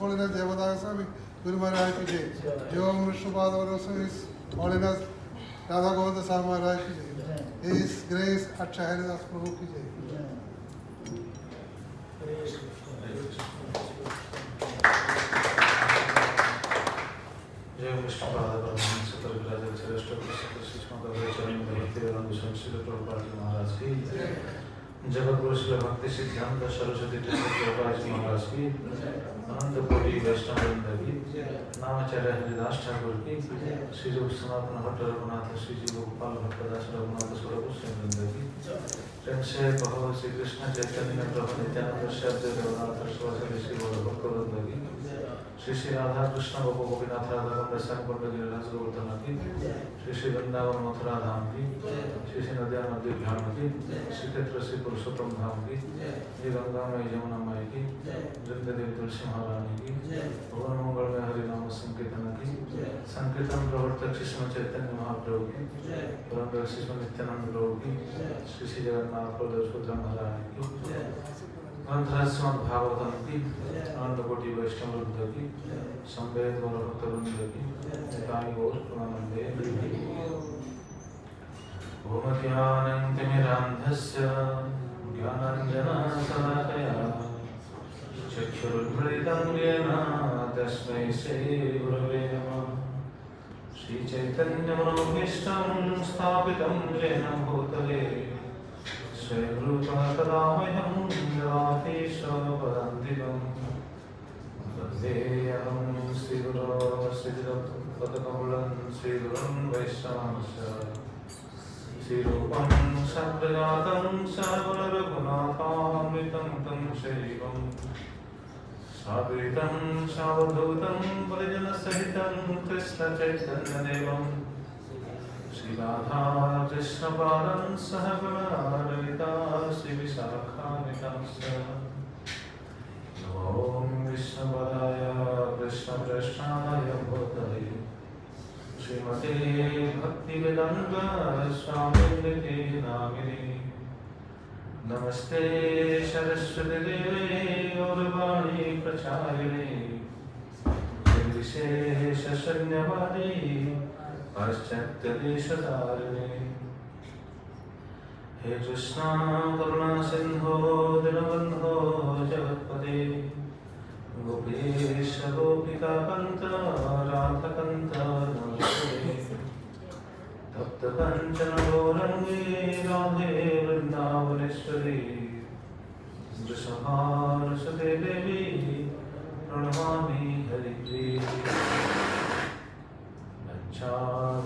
Holiness Devadaga Swami, Guru Maharaj ki jai. Jo Om Vishnupada Varosa, His Holiness Radha Govinda Swami Maharaj ki jai. His Grace Akshay Haridas Prabhu ki jai. जय विष्णुपाद परमहंस सतगुरुराज श्रेष्ठ श्रीमद चरण भक्तिवेदांत स्वामी श्री प्रभुपाद जी महाराज की जगत गुरु श्री भक्ति सिद्धांत सरस्वती ठाकुर जी महाराज की अनंत कोटि वैष्णव वृंद की नामाचार्य हरिदास ठाकुर की श्री रूप सनातन भट्ट रघुनाथ श्री जी गोपाल भट्टदास रघुनाथ स्वरूप श्री वृंद की प्रेम से भगवान श्री कृष्ण चैतन्य प्रभु नित्यानंद श्री अद्वैत रघुनाथ स्वामी श्री भक्त वृंद की श्री श्री राधा कृष्ण गोप गोपीनाथ राधा कुंड कुंड गिरिराज गोवर्धन की श्री श्री वृंदावन मथुरा धाम की श्री श्री नदिया नदी धाम की श्री क्षेत्र श्री पुरुषोत्तम धाम की श्री गंगा मई यमुना मई की वृंद देवी तुलसी महारानी की भुवन मंगल में हरि नाम संकीर्तन की संकीर्तन प्रवर्तक श्री चैतन्य महाप्रभु की पुरंदर श्री नित्यानंद प्रभु की श्री श्री जगन्नाथ बलदेव सुभद्रा महारानी की ग्रंथराज श्रीमद् भागवतम की अनंत कोटि वैष्णव वृंद की संवेद वर भक्त वृंद की निताई गौर प्रेमानंदे भूमध्यानन्तिमिरान्धस्य ज्ञानाञ्जनशलाकया चक्षुरुन्मिलितं येन तस्मै श्रीगुरवे नमः श्रीचैतन्यमनोभीष्टं स्थापितं येन भूतले स्वयंरूपकदामह्यं जवातीशपदान्तिकम् वन्देऽहं श्रीगुरो श्रीपदकमलं श्रीगुरुं वैष्णवांश्च श्रीरूपं सद्गजातं सर्वरघुनाथान्वितं तं शैवं साद्वैतं सावधूतं परिजनसहितं कृष्णचैतन्यदेवं श्रीराधा कृष्णपादं सह गणललिता श्रीविशाखान्वितांश्च नमो विष्णुपदाय कृष्णप्रेष्ठाय भूतले श्रीमते भक्तिवेदांत स्वामिनिति नामिने नमस्ते सरस्वती देवे गौरवाणी प्रचारिणे निर्विशेष शून्यवादी पाश्चात्य देशतारिणे हे कृष्णा करुणा सिंधो दीनबंधो जगत्पते गोपीश गोपिका कांत राधाकांत नमस्ते तप्त कंचन गौरंगी राधे वृंदावनेश्वरी वृषभानुसुते देवी प्रणमामि हरिप्रिये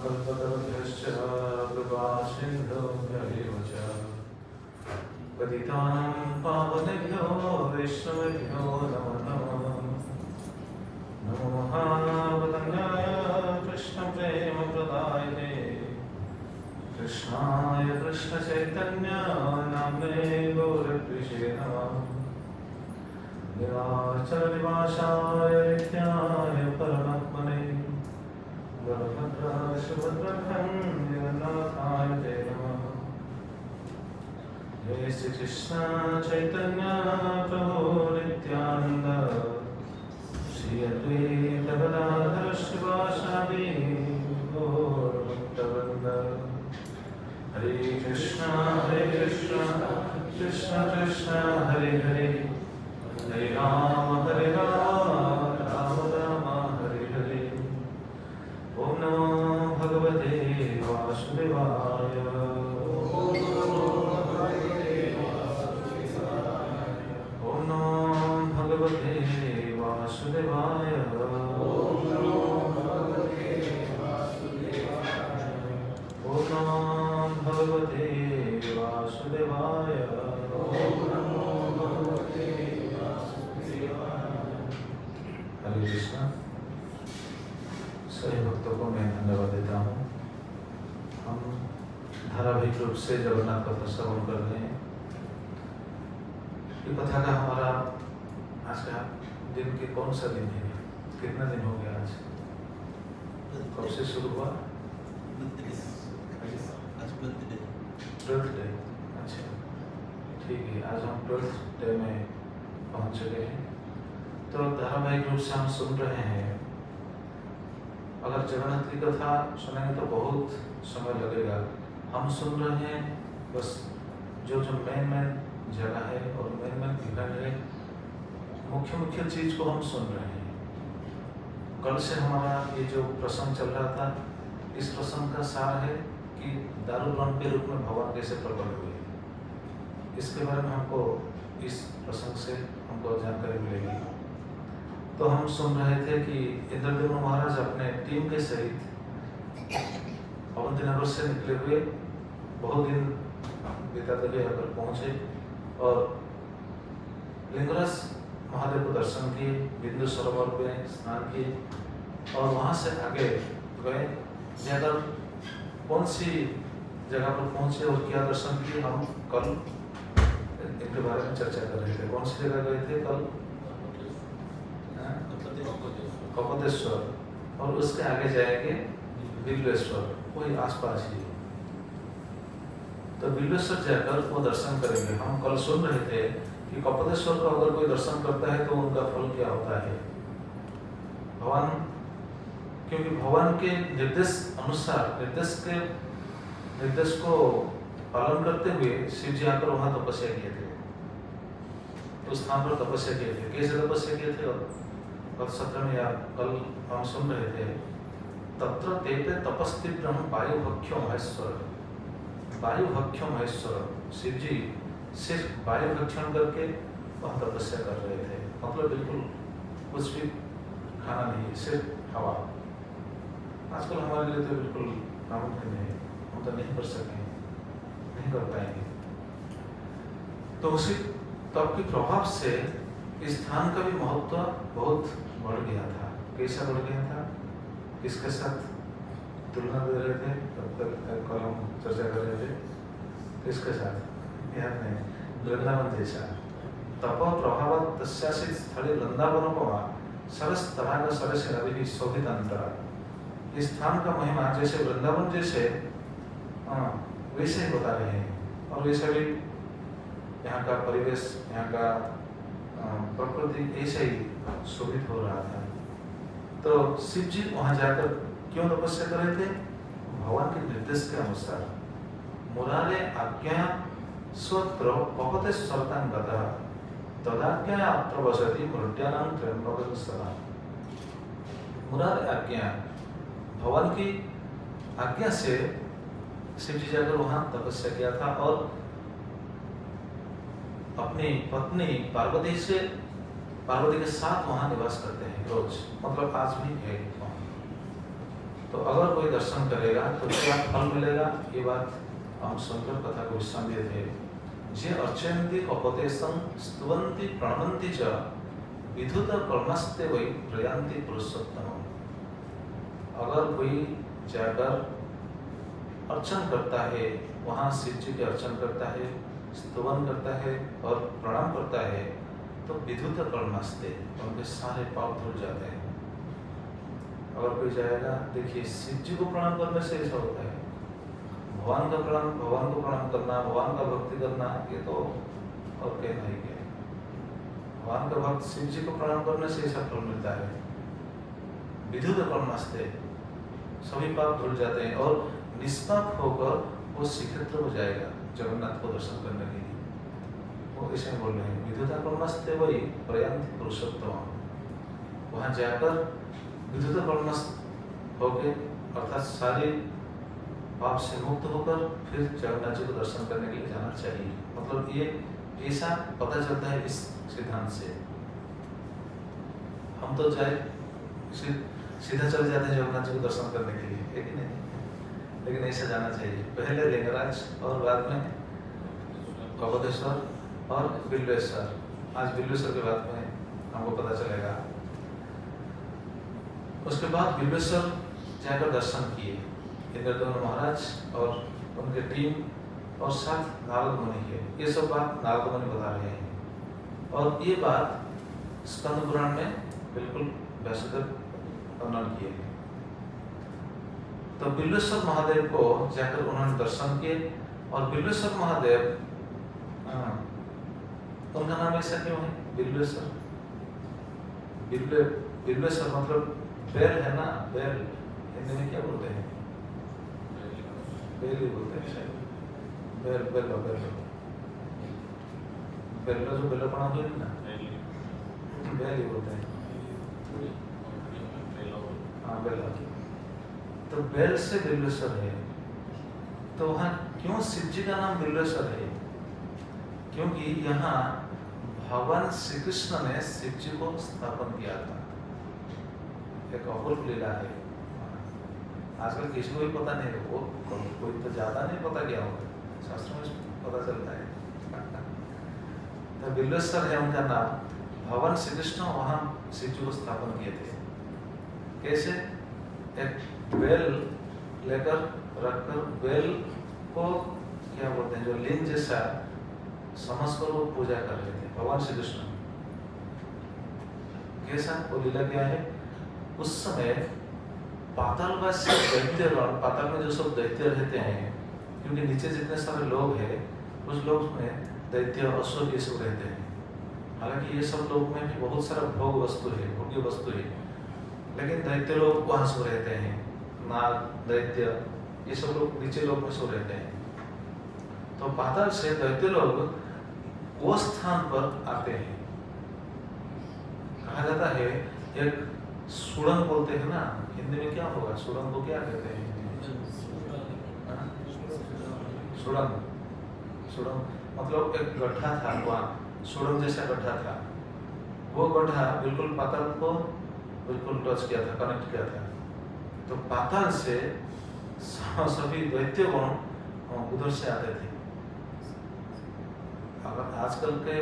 कल्पतरुभ्यश्च कृपा सिन्धुभ्येव च पतितानां पावनेभ्यो वैष्णवेभ्यो नमो नमः नमो महावदन्याय कृष्णप्रेमप्रदायिने कृष्णाय कृष्णचैतन्य नाम्ने गौरद्विषे नमः निराचलनिवासाय नित्याय परमात्मने बलभद्राय सुभद्राभ्यां जगन्नाथाय ते नमः जय श्री कृष्ण चैतन्य प्रभु नित्यानंद श्री अद्वैत गदाधर शिवासादि गौर भक्तवृंद हरे कृष्ण कृष्ण कृष्ण हरे हरे हरे राम राम राम हरे हरे ओम नमो भगवते वासुदेवाय ओम नमो भगवते वासुदेवाय ओम नमो भगवते वासुदेवाय हरे कृष्ण। सभी भक्तों को मैं धन्यवाद देता हूँ। हम धारावाहिक रूप से जगन्नाथ कथा श्रवण कर रहे हैं। ये कथा का हमारा आज का दिन के कौन सा दिन है? कितना दिन हो गया आज? कब से शुरू हुआ? आज 12th डे। अच्छा, ठीक है। आज हम 12th डे में पहुँच चुके हैं। तो धारावाहिक रूप से हम सुन रहे हैं। अगर जगन्नाथ की कथा सुनेंगे तो बहुत समय लगेगा। हम सुन रहे हैं बस जो मेन जगह है और मेन इवेंट है, मुख्य चीज को हम सुन रहे हैं। कल से हमारा ये जो प्रसंग चल रहा था, इस प्रसंग का सार है कि दारू ब्रह्म के रूप में भगवान कैसे प्रकट हुए। इसके बारे में हमको इस प्रसंग से हमको जानकारी मिलेगी। तो हम सुन रहे थे कि इंद्रदेव महाराज अपने टीम के सहित अवंती नगर से निकले हुए, बहुत दिन बिताते हुए यहाँ पर पहुंचे और लिंगराज महादेव को दर्शन किए, बिंदु सरोवर में स्नान किए और वहाँ से आगे गए। जाकर कौन सी जगह पर पहुंचे और क्या दर्शन किए, हम कल इनके बारे में चर्चा कर रहे थे। कौन सी जगह गए थे कल? कपतेश्वर, और उसके आगे जाएंगे बिल्वेश्वर, वही आसपास ही। तो बिल्वेश्वर जाकर वो दर्शन करेंगे। हम कल सुन रहे थे कि कपतेश्वर का अगर कोई दर्शन करता है तो उनका फल क्या होता है। भगवान, क्योंकि भगवान के निर्देश अनुसार, निर्देश को पालन करते हुए शिव जी आकर वहां तपस्या किए थे, उस स्थान पर तपस्या किए थे। कैसे तपस्या किए थे? और सत्र में या कल हम सुन रहे थे, तत्र तेते तपस्ति ब्रह्म वायुभक्षो महेश्वर। वायुभक्षो महेश्वर, शिव जी सिर्फ वायु भक्षण करके वह तपस्या कर रहे थे। मतलब बिल्कुल कुछ भी खाना नहीं, सिर्फ हवा। आजकल हमारे लिए तो बिल्कुल नामुमकिन है, हम तो नहीं कर सकेंगे, नहीं कर पाएंगे। तो उसी तप के प्रभाव से इस स्थान का भी महत्व बहुत बढ़ गया था। कैसा बढ़ गया था? किसके साथ तुलना दे रहे थे? तब तक कल हम चर्चा कर रहे थे, किसके साथ याद नहीं, वृंदावन जैसा। तप प्रभाव तस्यासी स्थले वृंदावनोपमा सरस तराग सरस नदी भी शोभित अंतरा। इस स्थान का महिमा जैसे वृंदावन जैसे वैसे ही बता रहे हैं। और वैसे भी यहाँ का परिवेश, यहाँ का प्रकृति ऐसे ही शोभित हो रहा था। तो शिव जी वहां जाकर क्यों तपस्या कर रहे थे? भगवान के निर्देश के अनुसार। मुरारे आज्ञा स्वत्र पपते सरतां गतः तदाज्ञा अत्र वसति मृत्यानां त्र्यंबकं सदा। मुरारे आज्ञा, भगवान की आज्ञा से शिव जी जाकर वहां तपस्या किया था और अपनी पत्नी पार्वती के साथ वहां निवास करते हैं रोज, मतलब आज भी है। तो अगर कोई दर्शन करेगा तो क्या फल मिलेगा, ये बात हम सुनकर कथा को विश्राम दिए थे। जे अर्चयन्ति कपतेशं स्तुवन्ति प्रणवन्ति च विधुत कर्मस्ते वै प्रयान्ति पुरुषोत्तमम्। अगर कोई जाकर अर्चन करता है, वहां शिव जी के अर्चन करता है, स्तुवन करता है और प्रणाम करता है, तो विधुत कर्मस्ते, उनके सारे पाप धुल जाते हैं। अगर कोई जाएगा, देखिए शिव जी को प्रणाम करने से ऐसा होता है। भगवान को प्रणाम करना, भगवान का भक्ति करना, ये तो और कहना ही क्या। भगवान का भक्त शिव जी को प्रणाम करने से ऐसा फल मिलता है। विधुत कर्मस्ते, सभी पाप धुल जाते हैं और निष्पाप होकर वो श्रीक्षेत्र हो जाएगा जगन्नाथ को दर्शन करने के लिए। वो इसे बोल रहे हैं विधुता कर्मस्ते वही प्रयान्ति पुरुषोत्तम। वहां जाकर विधुत कर्मस्थ होके, अर्थात सारे पाप से मुक्त होकर फिर जगन्नाथ जी को दर्शन करने के लिए जाना चाहिए। मतलब ये ऐसा पता चलता है इस सिद्धांत से। हम तो जाए सीधा चले जाते हैं जगन्नाथ जी को दर्शन करने के लिए, लेकिन नहीं, लेकिन ऐसा जाना चाहिए। पहले लिंगराज और बाद में कपतेश्वर और बिल्वेश्वर। आज बिल्वेश्वर के बाद में हमको पता चलेगा। उसके बाद बिल्वेश्वर जाकर दर्शन किए इंद्रदेव महाराज और उनके टीम और साथ नारद मुनि है। ये सब बात नारद मुनि बता रहे हैं और ये बात स्कंद पुराण में बिल्कुल व्यासदेव वर्णन किए हैं। तो बिल्वेश्वर महादेव को जाकर उन्होंने दर्शन किए और बिल्वेश्वर महादेव, उनका नाम ऐसा क्यों है बिल्वेश्वर? बिल्वेश्वर मतलब बेल है ना, बेल हिंदी में क्या बोलते हैं? बेल ही बोलते हैं शायद। बेल्लो जो बेल्लोपना हुई ना, बेल ही बोलते हैं। हाँ बेल्लो। तो बेल से बिल्वेश्वर है। तो वहाँ क्यों शिव जी का नाम बिल्वेश्वर है? क्योंकि यहाँ भगवान श्री कृष्ण ने शिव जी को स्थापन किया था। एक अपूर्व लीला है। आजकल किसी को भी पता नहीं है, वो कोई तो ज्यादा नहीं पता क्या होगा, शास्त्रों में पता चलता है। तो बिल्वेश्वर है उनका नाम। भगवान श्री कृष्ण वहाँ शिव जी को स्थापन किए थे। कैसे? एक बेल लेकर रखकर, बेल को क्या बोलते हैं, जो लिंग जैसा समझकर वो पूजा कर रहे थे भगवान श्री कृष्ण। कैसा वो लीला क्या है? उस समय पातालवासी दैत्यगण, पाताल में जो सब दैत्य रहते हैं, क्योंकि नीचे जितने सारे लोग हैं उस लोग में दैत्य असुर ये सब रहते हैं। हालांकि ये सब लोग में भी बहुत सारा भोग वस्तु है, भोग्य वस्तु है, लेकिन दैत्य लोग वहां सो रहते हैं। नाग, दैत्य, ये सब लोग नीचे लोग में सो रहते हैं। तो पाताल से दैत्य लोग वो स्थान पर आते हैं। कहा जाता है एक सुरंग बोलते हैं ना, हिंदी में क्या होगा? सुरंग को क्या कहते हैं? सुरंग। सुरंग मतलब एक गड्ढा था वहाँ, सुरंग जैसा गड्ढा था। वो गड्ढा बिल्कुल पाताल को बिल्कुल टच किया था, कनेक्ट किया था। तो पाताल से सभी दैत्यगण उधर से आते थे। अगर आजकल के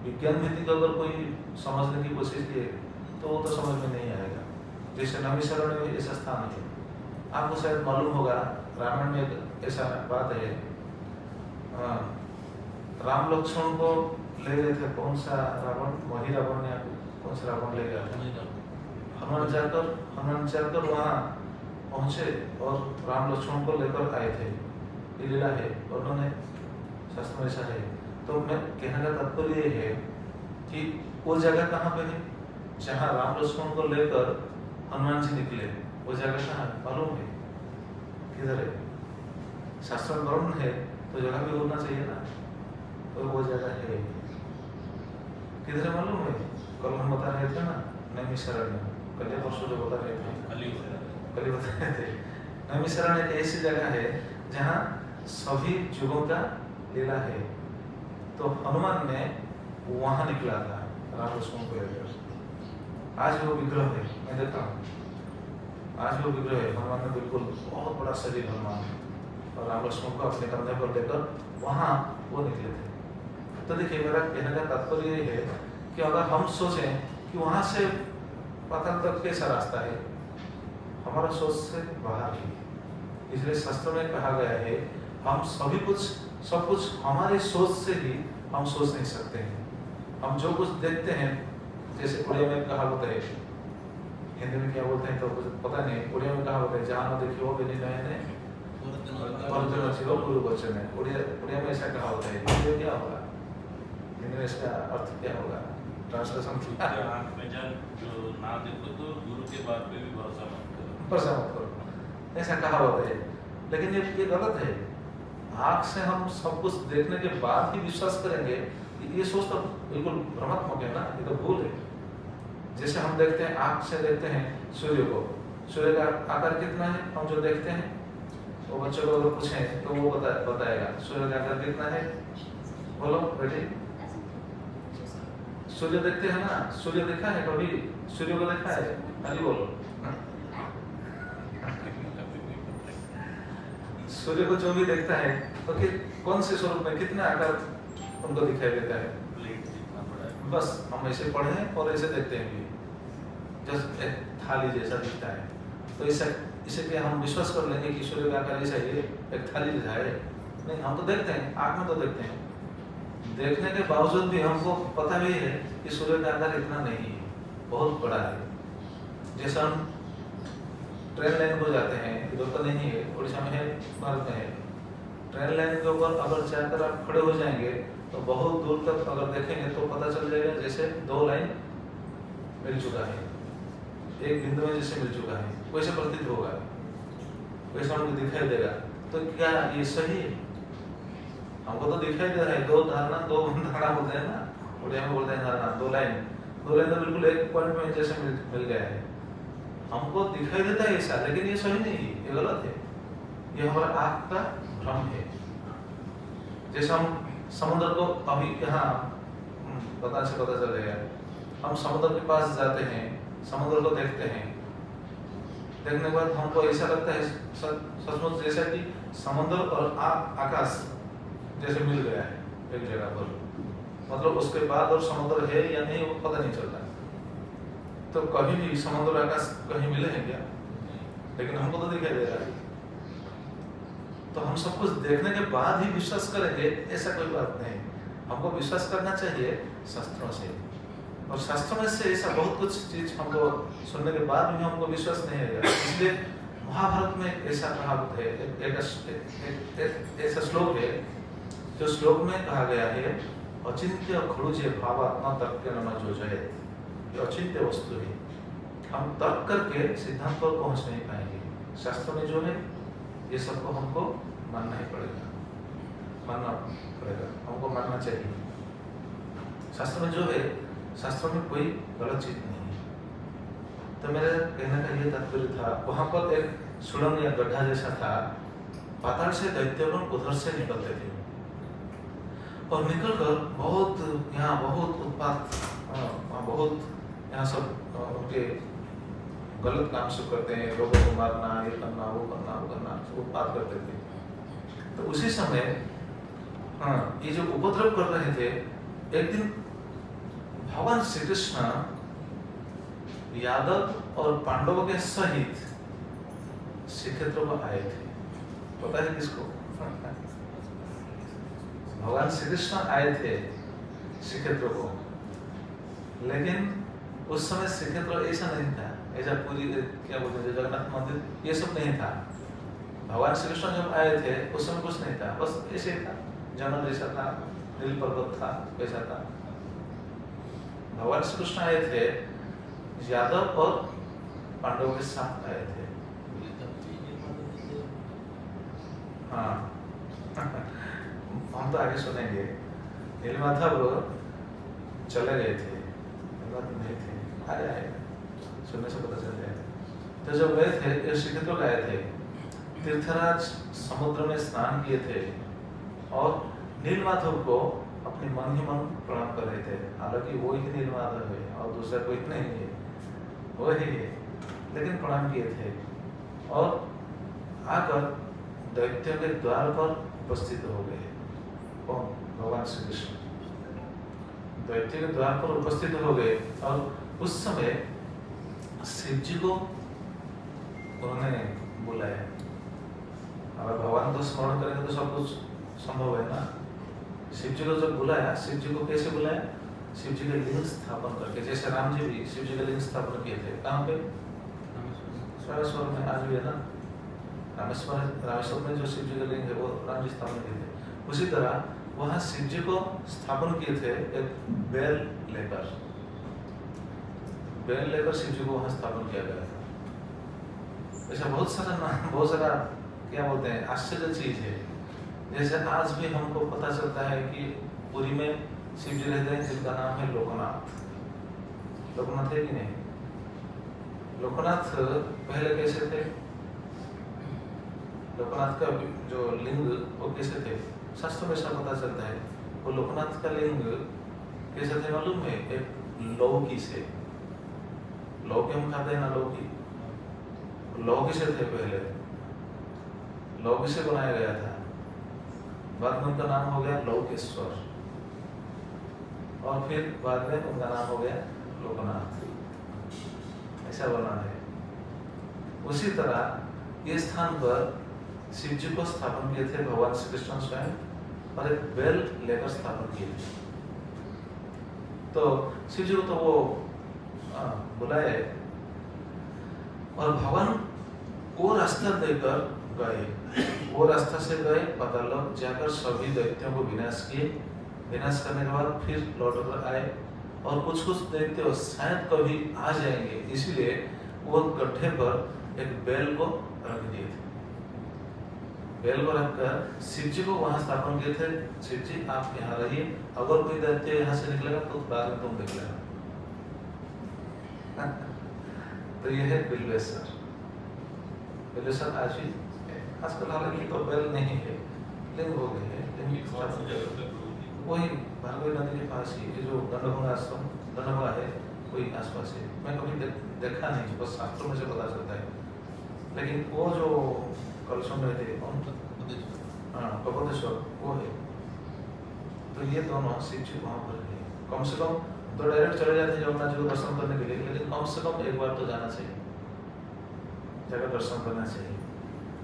विज्ञान भित्तिक अगर कोई समझने की कोशिश किए तो वो तो समझ में नहीं आएगा। जैसे नैमिषारण्य में ऐसा स्थान है, आपको शायद मालूम होगा, रामायण में एक ऐसा बात है। राम लक्ष्मण को ले गए थे, कौन सा रावण, वही रावण ने कौन सा रावण ले गया था? हनुमान जाकर वहाँ पहुंचे और राम लक्ष्मण को लेकर आए थे। ये लीला है, उन्होंने शास्त्र में ऐसा है। तो मैं कहने का तात्पर्य ये है कि वो जगह कहाँ पे है जहाँ राम लक्ष्मण को लेकर हनुमान जी निकले? वो जगह कहाँ है मालूम है? किधर है? शास्त्र में वर्णन है तो जगह भी होना चाहिए ना। तो वो जगह है किधर है मालूम है? कल हम बता रहे थे ना, नैमिषारण्य। कल या परसों जो बता रहे थे, कल बता रहे थे। नैमिषारण्य एक ऐसी जगह है जहाँ सभी युगों का लीला है। तो हनुमान ने वहां निकला था राम लक्ष्मण को लेकर। आज वो विग्रह है, मैं देखता हूँ, आज वो विग्रह है। हनुमान ने बिल्कुल बहुत बड़ा शरीर हनुमान, और राम लक्ष्मण को अपने कंधे पर लेकर वहां वो निकले थे। तो देखिए, मेरा कहने का तात्पर्य ये है कि अगर हम सोचें कि वहां से पाताल तक कैसा रास्ता है, हमारा सोच से बाहर है। इसलिए शास्त्र में कहा गया है, हम सभी कुछ सब कुछ हमारी सोच से ही हम सोच नहीं सकते हैं। हम जो कुछ देखते हैं, जैसे उड़िया में कहावत है, हिंदी में क्या बोलते हैं तो कुछ पता नहीं, उड़िया में कहावत है, जहाँ न देखियो बिनी नयने अर्जुन शिव गुरु वचन है। उड़िया में ऐसा कहावत है। हिंदी में क्या होगा? हिंदी में इसका अर्थ क्या होगा? ट्रांसलेशन क्या? जो ना देखो तो गुरु के बात पे भी भरोसा मत करो, ऐसा कहावत है। लेकिन ये गलत है। आँख से हम सब कुछ देखने के बाद ही विश्वास करेंगे, ये सोच तो बिल्कुल भ्रमात्मक है ना, ये तो भूल है। जैसे हम देखते हैं, आँख से देखते हैं सूर्य को, सूर्य का आकार कितना है, हम जो देखते हैं वो बच्चों को अगर पूछें तो वो बताएगा सूर्य का आकार कितना है। बोलो बेटी, सूर्य देखते हैं ना? सूर्य देखा है कभी? सूर्य को देखा है? अभी बोलो। सूर्य को जो भी देखता है तो कौन से स्वरूप में कितना आकार उनको दिखाई देता है? बस हम ऐसे पढ़े हैं और ऐसे देखते हैं, जस्ट एक थाली जैसा दिखता है। तो इसे क्या हम विश्वास कर लेंगे कि सूर्य का आकार ऐसा है, एक थाली जैसा है? नहीं, हम तो देखते हैं, आँख में तो देखते हैं। देखने के बावजूद भी हमको पता भी है कि सूर्य का आकार इतना नहीं है, बहुत बड़ा है। जैसे हम ट्रेन लाइन को जाते हैं, इधर तो नहीं है, उड़ीसा में है, भारत में है। ट्रेन लाइन के ऊपर अगर जाकर आप खड़े हो जाएंगे तो बहुत दूर तक अगर देखेंगे तो पता चल जाएगा जैसे दो लाइन मिल चुका है, एक बिंदु में जैसे मिल चुका है, वैसे प्रतीत होगा, वैसा हमको दिखाई देगा। तो क्या ये सही है? हमको तो दिखाई दे रहा है, दो धारणा बोलते हैं ना, उड़िया में बोलते हैं धारणा, दो लाइन तो बिल्कुल एक पॉइंट में जैसे मिल गया है, हमको दिखाई देता है ऐसा, लेकिन ये सही नहीं है, ये गलत है, ये हमारा आँख का भ्रम है। जैसे हम समुद्र को अभी यहाँ पता चल गया, हम समुद्र के पास जाते हैं, समुद्र को देखते हैं, देखने के बाद हमको ऐसा लगता है सचमुच जैसा कि समुद्र और आकाश जैसे मिल गया है एक जगह पर, मतलब उसके बाद और समुद्र है या नहीं वो पता नहीं चलता। तो कभी भी समुद्र और आकाश कहीं मिले हैं क्या? लेकिन हमको तो दिखाई दे रहा है। तो हम सब कुछ देखने के बाद ही विश्वास करेंगे ऐसा कोई बात नहीं, हमको विश्वास करना चाहिए शास्त्रों से, और शास्त्रों में से ऐसा बहुत कुछ चीज हमको सुनने के बाद भी हमको विश्वास नहीं आएगा। इसलिए महाभारत में ऐसा कहावत है, एक ऐसा श्लोक है जो श्लोक में कहा गया है, अचिंत्य खड़ुजे भावात्मा तर्क न जो जय, ये अचिंत्य वस्तु है, हम तर्क करके सिद्धांत पर पहुंच नहीं पाएंगे। शास्त्र में जो है ये सबको हमको मानना ही पड़ेगा, हमको मानना चाहिए। शास्त्र में जो है, शास्त्र में कोई गलत चीज नहीं है। तो मेरे कहने का ये तात्पर्य था, वहां पर एक सुड़ंग या गड्ढा जैसा था, पाताल से दैत्यगण उधर से निकलते थे और निकलकर बहुत उत्पात, बहुत यहाँ सब उनके गलत काम शुरू करते हैं, लोगों को मारना, ये करना, वो करना, उत्पात करते थे। तो उसी समय ये जो उपद्रव कर रहे थे, एक दिन भगवान श्री कृष्ण यादव और पांडवों के सहित श्रीक्षेत्र को आए थे। पता है किसको? भगवान श्री कृष्ण आए थे श्रीक्षेत्र को, लेकिन उस समय श्रीक्षेत्र ऐसा नहीं था, ऐसा पूरी क्या बोलते हैं जगन्नाथ मंदिर, ये सब नहीं था। भगवान श्री कृष्ण जब आए थे उस समय कुछ नहीं था, बस ऐसे ही था, जंगल जैसा था, नील पर्वत था, वैसा था। भगवान श्री कृष्ण आए थे, यादव और पांडवों के साथ आए थे। हाँ हम तो आगे सुनेंगे। नीलमाधव चले गए थे, नहीं थे, आए सुनने से पता चल जाएगा। तो जब गए थे श्रीक्षेत्र गए थे, तीर्थराज समुद्र में स्नान किए थे और नीलमाधव को अपने मन ही मन प्रणाम कर रहे थे। हालांकि वो ही नीलमाधव है और दूसरा कोई नहीं है, वो ही है, लेकिन प्रणाम किए थे और आकर दैत्यों के द्वार पर उपस्थित हो गए। कौन? भगवान श्री कृष्ण दैत्य के द्वार पर उपस्थित हो गए और उस समय शिव जी को उन्होंने बुलाया। अगर भगवान को स्मरण करेंगे तो सब कुछ संभव है ना। शिव जी को जब बुलाया, शिव जी को कैसे बुलाया? शिव जी के लिंग स्थापन करके, जैसे राम जी भी शिव जी के लिंग स्थापन किए थे। कहाँ पे? रामेश्वर में, आज भी है ना रामेश्वर में जो शिव जी का लिंग है वो राम जी स्थापन किए थे। उसी तरह वहाँ शिव जी को स्थापन किए थे एक बेल लेकर शिव जी को वहाँ स्थापन किया गया था। ऐसा बहुत सारा क्या बोलते हैं आश्चर्य चीज है। जैसे आज भी हमको पता चलता है कि पुरी में शिव जी रहते हैं जिनका नाम है लोकनाथ। लोकनाथ है कि नहीं? लोकनाथ पहले कैसे थे? लोकनाथ का जो लिंग वो कैसे थे? शास्त्रों में ऐसा पता चलता है। वो लोकनाथ का लिंग कैसे थे मालूम है? एक लौकी से, लौकी हम खाते हैं ना, लौकी से थे पहले, लौकी से बनाया गया था। बाद में उनका नाम हो गया लौकेश्वर और फिर बाद में उनका नाम हो गया लोकनाथ। ऐसा बना है। उसी तरह ये स्थान पर शिव जी को स्थापन किए थे भगवान श्री कृष्ण स्वयं और एक बेल लेकर स्थापन किए थे। तो शिव जी को तो वो बुलाए और भगवान वो रास्ता देकर गए, वो रास्ता से गए, पाताललोक जाकर सभी दैत्यों को विनाश किए। विनाश करने के बाद फिर लौट कर आए और कुछ कुछ दैत्य शायद कभी आ जाएंगे, इसीलिए वो गड्ढे पर एक बैल को रख दिए थे। बैल को रखकर शिव जी को वहां स्थापन किए थे। शिव जी आप यहाँ रहिए, अगर कोई दैत्य यहाँ से निकलेगा तो बाद में तुम देख लेना। तो ये है बिल्वेश्वर। बिल्वेश्वर आज भी आजकल हालांकि तो बैल नहीं है, लिंग हो गए हैं, वही भार्गवी नदी के पास ही ये जो दंडभंगा आश्रम दंडभंगा है कोई आसपास है। मैं कभी देखा नहीं, बस शास्त्रों में से पता चलता है। लेकिन वो जो कल सुन रहे थे कपदेश्वर वो है। तो ये दोनों शिव जी वहाँ पर है। कम से कम तो डायरेक्ट चले जाते हैं जगन्नाथ जी को दर्शन करने के लिए, लेकिन कम से कम एक बार तो जाना चाहिए, जगह दर्शन करना चाहिए।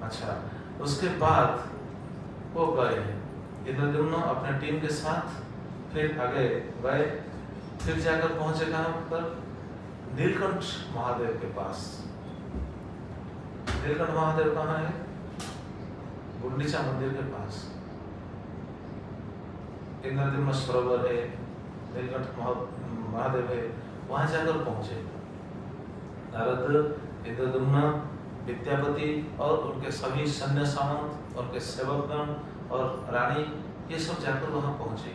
अच्छा, उसके बाद वो गए इंद्रद्युम्न अपने टीम के साथ, फिर आगे गए, फिर जाकर पहुंचे कहाँ पर? नीलकंठ महादेव के पास। नीलकंठ महादेव कहाँ है? गुंडीचा मंदिर के पास इंद्रद्युम्न सरोवर है, नीलकंठ महादेव है, वहां जाकर पहुंचे। नारद, इंद्रद्युम्न, विद्यापति और उनके सभी सैन्य सामंत, उनके सेवकगण और रानी, ये सब जाकर वहां पहुंचे।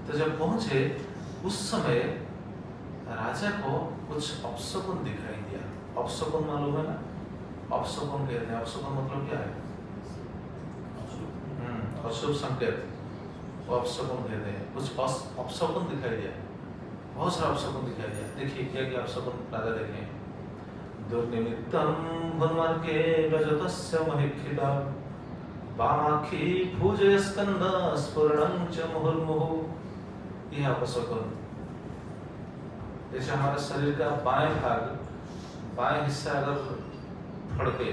तो जब पहुंचे उस समय राजा को कुछ अपशकुन दिखाई दिया। अपशकुन मालूम है ना? अपशकुन कहते हैं। अपशकुन मतलब क्या है? अशुभ संकेत, अपशकुन कहते हैं। कुछ अपशकुन दिखाई दिया, बहुत सारा अपशकुन दिखाई दिया। देखिए क्या क्या अपशकुन राजा देखें। दुर्निमित्तम हनुमार्गे रजतस्य महिखिला वामाखि भुजे स्कंद स्फुरणं च मुहुर्मुहुः। यह अपशकुन, जैसे हमारे शरीर का बाएं भाग, बाएं हिस्सा अगर फड़के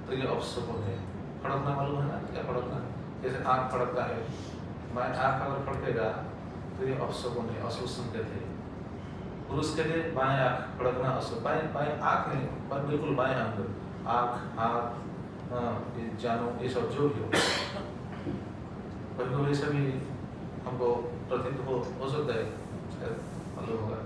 तो ये अपशकुन है। फड़कना मालूम है ना? क्या फड़कना? जैसे आँख फड़कता है, बाएं आँख अगर फड़केगा तो ये अपशकुन है, अशुभ संकेत है। पुरुष के लिए बाएं आँख फड़कना अशुभ। बाएं आँख नहीं, पर बिल्कुल बाएं अंग, आँख, हाथ, ये जानो, ये सब जो भी हो। कभी ऐसा भी हमको प्रतीत हो सकता है, शायद मालूम होगा।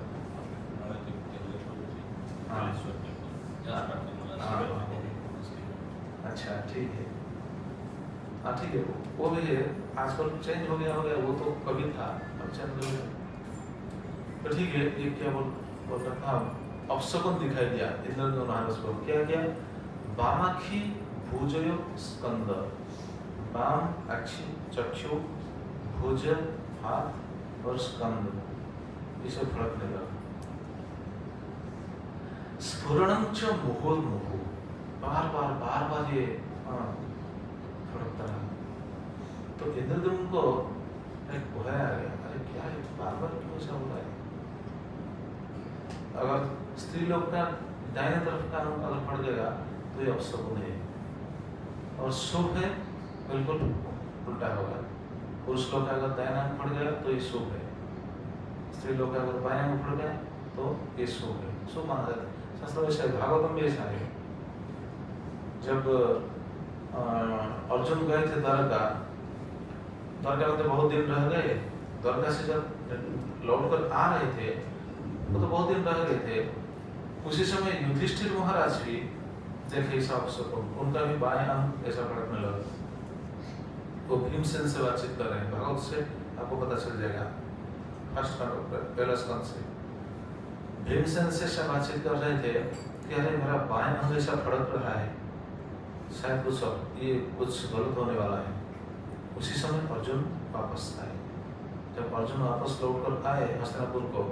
अच्छा ठीक है, हाँ ठीक है, वो भी है। आजकल चेंज हो गया, वो तो कभी था, अब चेंज हो गया। तो ठीक है, ये क्या बोल रहा था? अपशकुन दिखाई दिया इंद्रद्युम्न महाराज को। क्या किया? वामाक्षी भुजयो स्कंद, वाम अक्षी चक्षु, भुज हाथ और स्कंद, इसे फड़कने लगा। स्फुरणं च मुहुर्मुहुः, बार बार ये फड़कता रहा। तो इंद्रद्युम्न को एक भय आ गया, अरे क्या है, बार क्यों ऐसा हो रहा है? अगर स्त्री लोग का दाहिने तरफ का अंग अगर फट गया तो ये अपशकुन है, और शुभ है बिल्कुल उल्टा होगा। पुरुष लोग का अगर दाहिना अंग फट गया तो ये शुभ है, स्त्री लोग का अगर बायां अंग फट गया तो ये शुभ है, शुभ माना जाता है। शास्त्र में शायद भागवतम में ऐसा है। जब अर्जुन गए थे द्वारका में तो बहुत दिन रह गए। द्वारका से जब लौट कर आ रहे थे वो तो बहुत दिन रह गए थे। उसी समय युधिष्ठिर महाराज भी देखे ऐसा अपशकुन, उनका भी बाएं अंग ऐसा फड़कने लगा। वो भीमसेन से बातचीत कर रहे हैं, भागवत से आपको पता चल जाएगा, फर्स्ट पहला स्कंद से। भीमसेन से बातचीत कर रहे थे कि अरे मेरा बाएं अंग ऐसा फड़क रहा है, शायद ये कुछ गलत होने वाला है। उसी समय अर्जुन वापस आए। जब अर्जुन वापस लौट कर आए हस्तिनापुर को,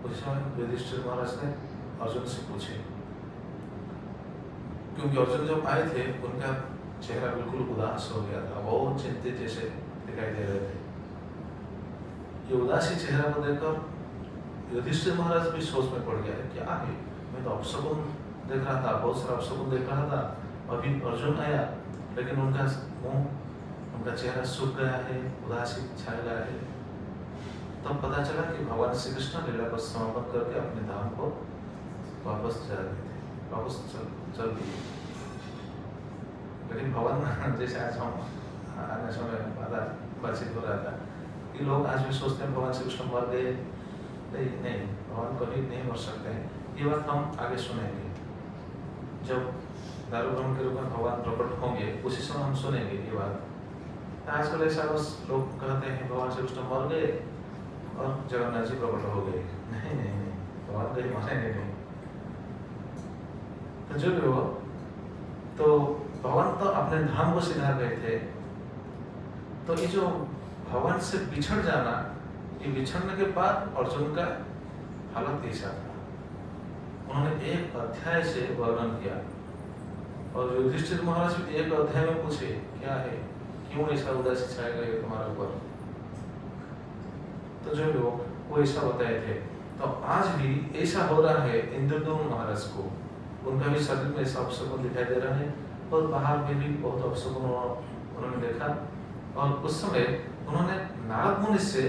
उसी समय युधिष्ठिर महाराज ने अर्जुन से पूछे, क्योंकि अर्जुन जब आए थे उनका चेहरा बिल्कुल उदास हो गया था, बहुत चिंतित जैसे दिखाई दे रहे थे। ये उदासी चेहरा को देखकर युधिष्ठिर महाराज भी सोच में पड़ गया, क्या है, मैं तो अपशकुन देख रहा था, बहुत सारा अपशकुन देख रहा था, अभी अर्जुन आया लेकिन उनका मुंह, उनका चेहरा सूख गया है, उदासी छा गया है। तब पता चला कि भगवान श्री कृष्ण लीला को समापन करके अपने धाम को वापस जा रहे थे, वापस चल दिए। लेकिन भगवान जैसे आज हम आने समय बातचीत हो रहा था ये लोग आज भी सोचते हैं भगवान श्री कृष्ण मर गए, नहीं, भगवान कभी नहीं मर सकते हैं। ये बात हम आगे सुनेंगे, जब दारू ग्रहण के रूप में भगवान प्रकट होंगे उसी समय हम सुनेंगे ये बात। आजकल ऐसा बस लोग कहते हैं भगवान श्री कृष्ण मर गए और जगन्नाथ जी प्रकट हो गए। नहीं नहीं नहीं, भगवान कहीं मरेंगे नहीं। तो जो भी हो, तो भगवान तो अपने धाम को सिधार गए थे। तो ये जो भगवान से बिछड़ जाना, ये बिछड़ने के बाद अर्जुन का हालत ऐसा था। उन्होंने एक अध्याय से वर्णन किया और युधिष्ठिर महाराज भी एक अध्याय में पूछे क्या है, क्यों ऐसा उदासी छाया गया तुम्हारे ऊपर। तो जो लोग वो ऐसा बताए थे, तो आज भी ऐसा हो रहा है। इंद्रद्युम्न महाराज को उनका भी शरीर में ऐसा अपशकुन दिखाई दे रहा है और बाहर में भी बहुत अपशकुन उन्होंने देखा। और उस समय उन्होंने नारद मुनि से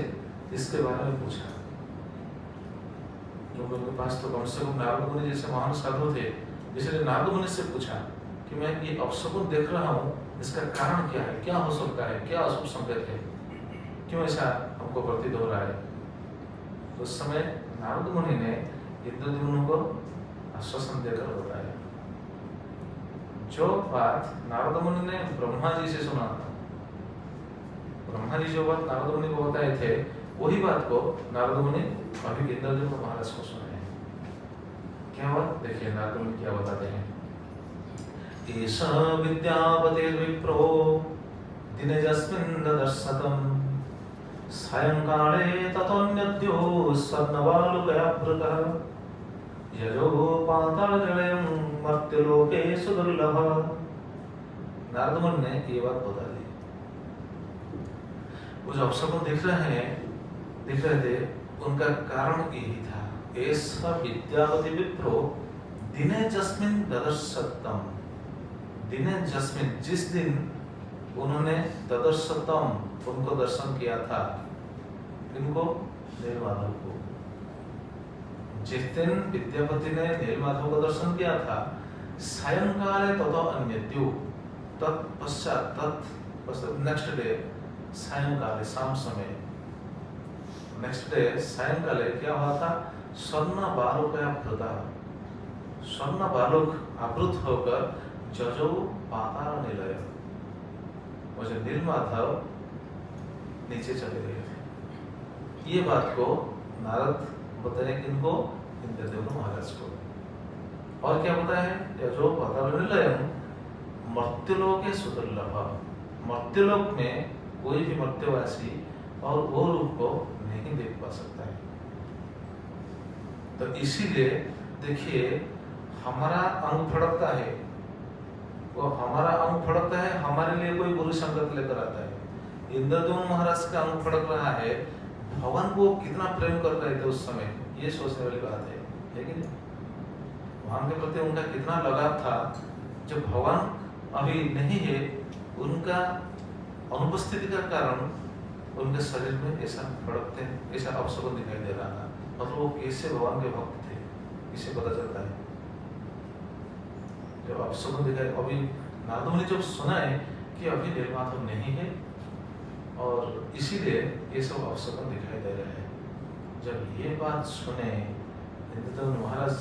इसके बारे में पूछा। लोगों के पास तो कम से कम नारद मुनि जैसे महान साधु थे, इसलिए नारद मुनि से पूछा कि मैं ये अपशकुन देख रहा हूँ, इसका कारण क्या है, क्या हो सकता है, क्या अशुभ संकेत है, क्यों ऐसा हमको प्रतीत हो रहा है। उस समय नारद मुनि ने इंद्रद्युम्न को आश्वासन देकर बताया। जो बात नारद मुनि ने ब्रह्मा जी से सुना था, ब्रह्मा जी जो बात नारद मुनि को बताए थे, वही बात को नारद मुनि अभी इंद्रद्युम्न महाराज को सुनाए। क्या बात देखिए नारद मुनि क्या बताते हैं। ईश विद्यापतिर्विप्रो दिनेजस्मिन् ददर्शतम् सायंकाले ततोऽन्यद्यो स्वर्णवालुकयावृतः यजो पातालनिलयं मर्त्यलोके सुदुर्लभः। नारद मुनि ने ये बात बता दी। वो जो अपशकुन दिख रहे थे, उनका कारण यही था। ऐसा विद्यापति विप्रो दिने जस्मिन् ददर्शतम्, दिने जस्मिन् जिस दिन उन्होंने ददर्शतम् उनको दर्शन किया था, इनको नीलमाधव को। जिस दिन विद्यापति ने नीलमाधव का दर्शन किया था, सायंकाले ततो अन्यद्यो, तत्पश्चात नेक्स्ट डे सायंकाले, शाम समय, नेक्स्ट डे सायंकाले क्या हुआ था, स्वर्ण बालुकयावृता, स्वर्ण बालुक आवृत होकर जजो पाताल निलय, मुझे नीलमाधव नीचे चले गए थे। ये बात को नारद बताए किनको, इंद्रद्युम्न महाराज को। और क्या बताया है, यजो पाताल निलयम मर्त्यलोके सुदुर्लभ, मर्त्यलोक में कोई भी मर्त्यवासी और वो रूप को नहीं देख पा सकता है। तो इसीलिए देखिए हमारा अंग फड़कता है, वो हमारा अंग फड़कता है, हमारे लिए कोई बुरी संगत लेकर आता है। इंद्रद्युम्न महाराज का अंग फड़क रहा है, भगवान को कितना प्रेम कर रहे थे उस समय, ये सोचने वाली बात है, लेकिन भगवान के प्रति उनका कितना लगाव था। जब भगवान अभी नहीं है, उनका अनुपस्थिति का कारण उनके शरीर में ऐसा फड़कते, ऐसा अपशकुन दिखाई दे रहा था। मतलब वो कैसे भगवान के भक्त थे, इसे पता चलता है। जब अपशकुन दिखाई, अभी नारद मुनि जब सुना है कि अभी नीलमाधव नहीं है और इसीलिए ये सब अपशकुन दिखाई दे रहे हैं, जब ये बात सुने इंद्रद्युम्न महाराज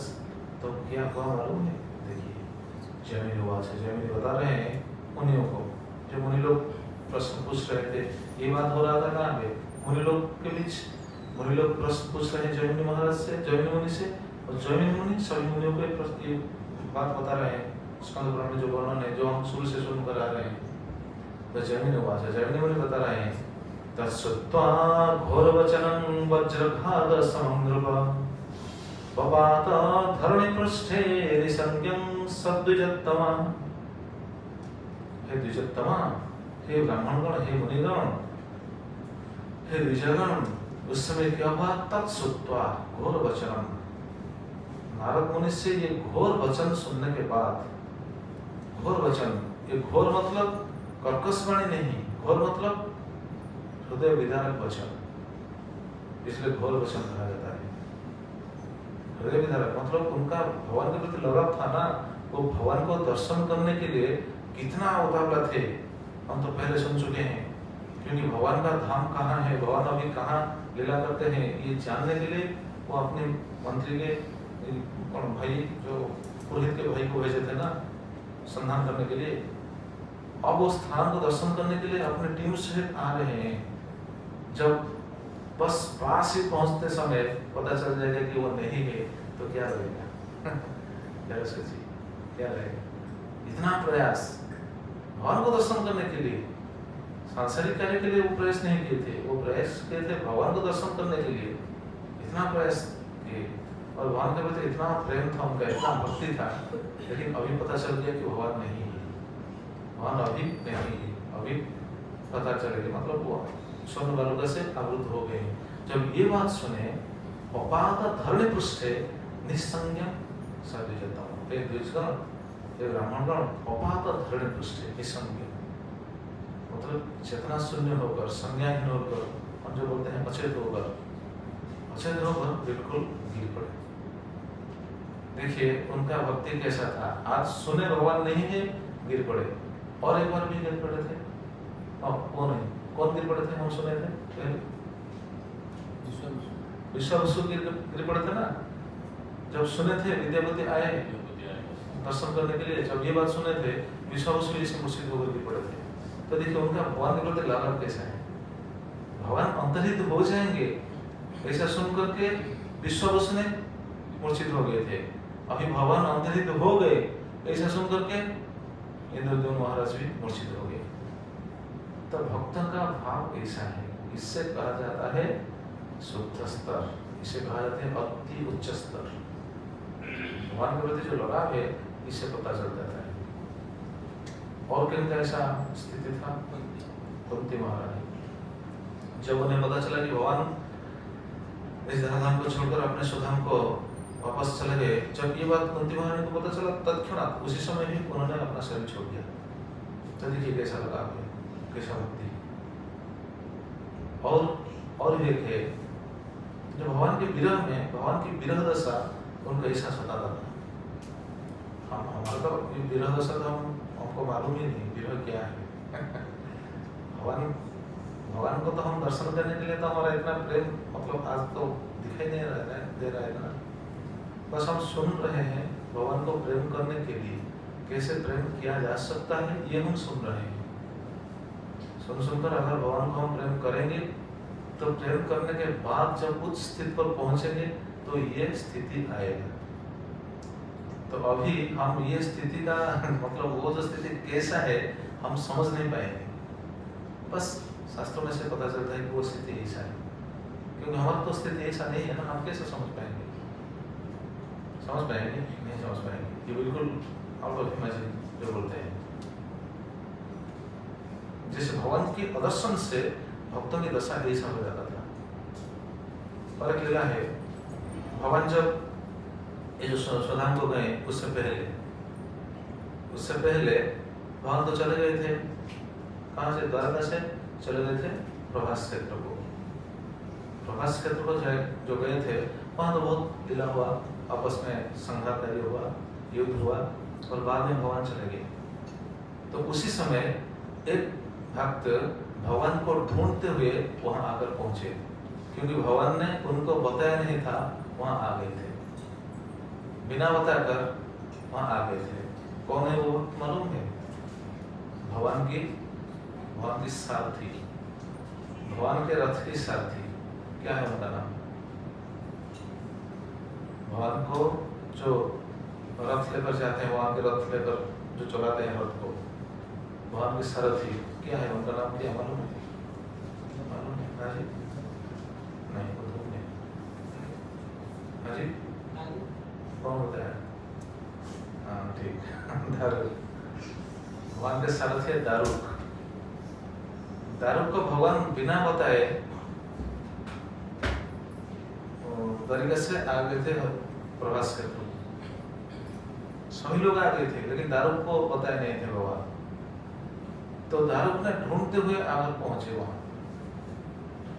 तो क्या हुआ मालूम है। देखिए जैमिनी बात है, जैमिनी बता रहे हैं मुनियों को। जब मुनि लोग प्रश्न पूछ रहे थे, ये बात हो रहा था कहाँ पे, मुनि लोग के बीच। मुनि लोग प्रश्न पूछ रहे हैं जैमिनी महाराज से, जैमिनी मुनि से, और जैमिनी मुनि सभी मुनियों को ये बात बता रहे हैं। स्कंद पुराण में जो वर्णन है, जो हम शुरू से सुन कर आ रहे हैं, तो जैमिनी बात है, जैमिनी मुनि बता रहे हैं। तत्सुत्वा घोर वचनं वज्रघात समं पपात धरणी पृष्ठे निसंज्ञं सद्विजत्तमा। हे द्विजोत्तमा, हे ब्राह्मणगण, हे मुनिगण, हे द्विजगण, उस समय क्या हुआ, तत्सुत्वा घोर वचनम, नारद मुनि से ये घोर वचन सुनने के बाद, घोर वचन, ये घोर मतलब कर्कश वाणी नहीं, घोर मतलब हृदय विदारक वचन, इसलिए घोर वचन कहा जाता है। हृदय विदारक मतलब उनका भगवान के प्रति लगाव था ना, वो भगवान को दर्शन करने के लिए कितना उतावला थे। हम तो पहले सुन चुके हैं क्योंकि भगवान का धाम कहाँ है, भगवान अभी कहाँ लीला करते हैं, ये जानने के लिए वो अपने मंत्री के भाई जो पुरोहित के भाई को भेजे थे ना संधान करने के लिए। अब वो स्थान को दर्शन करने के लिए अपने टीम से आ रहे हैं। जब बस पास ही पहुंचते समय पता चल जाएगा कि वो नहीं है तो क्या रहेगा? क्या रहेगा? इतना प्रयास भगवान को दर्शन करने के लिए, सांसारिक कार्य के लिए वो प्रयास नहीं किए थे, वो प्रयास किए थे भगवान को दर्शन करने के लिए। इतना प्रयास किए और भगवान के प्रति इतना प्रेम था उनका, इतना भक्ति था, लेकिन अभी पता चल गया कि भगवान नहीं है, भगवान अभी नहीं है, अभी पता चल गया, मतलब वो स्वर्ण बालुका से आवृत हो गए। जब ये बात सुने, अपात धरणी पृष्ठे निसंज्ञ सर्वजता, एक द्विजगण एक ब्राह्मणगण अपात धरणी पृष्ठे निसंज्ञ, मतलब चेतना शून्य होकर, संज्ञाहीन होकर, हम जो बोलते हैं अचेत होकर बिल्कुल गिर पड़े। देखिए उनका भक्ति कैसा था। आज सुने भगवान नहीं है, गिर पड़े, और एक बार भी गिर पड़े थे। कौन गिर पड़े थे? हम सुने थे पहले विश्वावसु गिर पड़े थे ना। जब सुने थे विद्यापति आए दर्शन करने के लिए, जब ये बात सुने थे विश्वावसु जी से मूर्छित होकर गिर पड़े थे। तो देखिए उनका भगवान के प्रति लगाव कैसा है। भगवान अंतर्हित हो जाएंगे ऐसा सुन करके विश्वावसु ने मूर्छित हो गए थे। अभी भगवान अंतर्हित हो गए ऐसा सुन करके इंद्रद्युम्न महाराज भी मूर्छित हो गए। तो भक्तों का भाव ऐसा है, इससे कहा जाता है शुद्ध स्तर, इसे कहा जाता है अति उच्च स्तर। भगवान के प्रति जो लगाव है इससे पता चल जाता है। और किनका ऐसा स्थिति था? कुंती महारानी। जब उन्हें पता चला कि भगवान इस धराधाम को छोड़कर अपने स्वधाम को वापस चले गए, जब ये बात कुंती महारानी को पता चला, तत्क्षणात उसी समय ही उन्होंने अपना शरीर छोड़ दिया। तो देखिए कैसा लगाव है, कैसा भक्ति। और एक है जो भगवान के विरह में, भगवान की विरह दशा उनको ऐसा सताता था। हम हमारा तो विरह दशा तो हमको मालूम ही नहीं विरह क्या है। भगवान को तो हम दर्शन करने के लिए तो हमारा इतना प्रेम मतलब आज तो दिखाई नहीं दे रहा है ना। बस हम सुन रहे हैं भगवान को प्रेम करने के लिए कैसे प्रेम किया जा सकता है, ये हम सुन रहे हैं। सुनकर अगर भगवान को हम प्रेम करेंगे तो प्रेम करने के बाद जब उच्च स्थिति पर पहुंचेंगे तो ये स्थिति आएगा। तो अभी हम ये स्थिति का मतलब वो जो स्थिति कैसा है हम समझ नहीं पाएंगे। बस शास्त्रों में से पता चलता है कि वो स्थिति ऐसा है, क्योंकि हमारी तो स्थिति ऐसा नहीं है ना। हम कैसे समझ पाएंगे? नहीं समझ पाएंगे। ये बिल्कुल आउट ऑफ इमेजिन जो बोलते हैं। जैसे भगवान की अदर्शन से भक्तों की दशा ऐसा हो जाता था। और एक लीला है, भगवान जब ये जो स्वधाम को गए उससे पहले भगवान तो चले गए थे, कहाँ से? द्वारका से चले गए थे प्रभास क्षेत्र को। प्रभास क्षेत्र को जो गए थे वहाँ तो बहुत लीला हुआ, आपस में संघार कार्य हुआ, युद्ध हुआ, और बाद में भगवान चले गए। तो उसी समय एक भक्त भगवान को ढूंढते हुए वहां आकर पहुंचे, क्योंकि भगवान ने उनको बताया नहीं था, वहां आ गए थे, बिना बताकर वहां आ गए थे। कौन है वो मालूम है? भगवान की सारथी, भगवान के रथ की सारथी। क्या है उनका नाम? भगवान को जो रथ लेकर जाते हैं, वहां के रथ लेकर जो चलाते हैं रथ को, भगवान के सारथी क्या है उनका नाम? क्या मालूम है? हाजी नहीं, वो नहीं। हाजी कौन होता है? हाँ ठीक, दारुक। भगवान के सारथी है दारुक। दारुक को भगवान बिना बताए द्वारिका से आ गए थे प्रभास क्षेत्र। सभी लोग आ गए थे, लेकिन दारुक को बताए नहीं थे भगवान। तो दारुक ने ढूंढते हुए आकर पहुंचे वहां,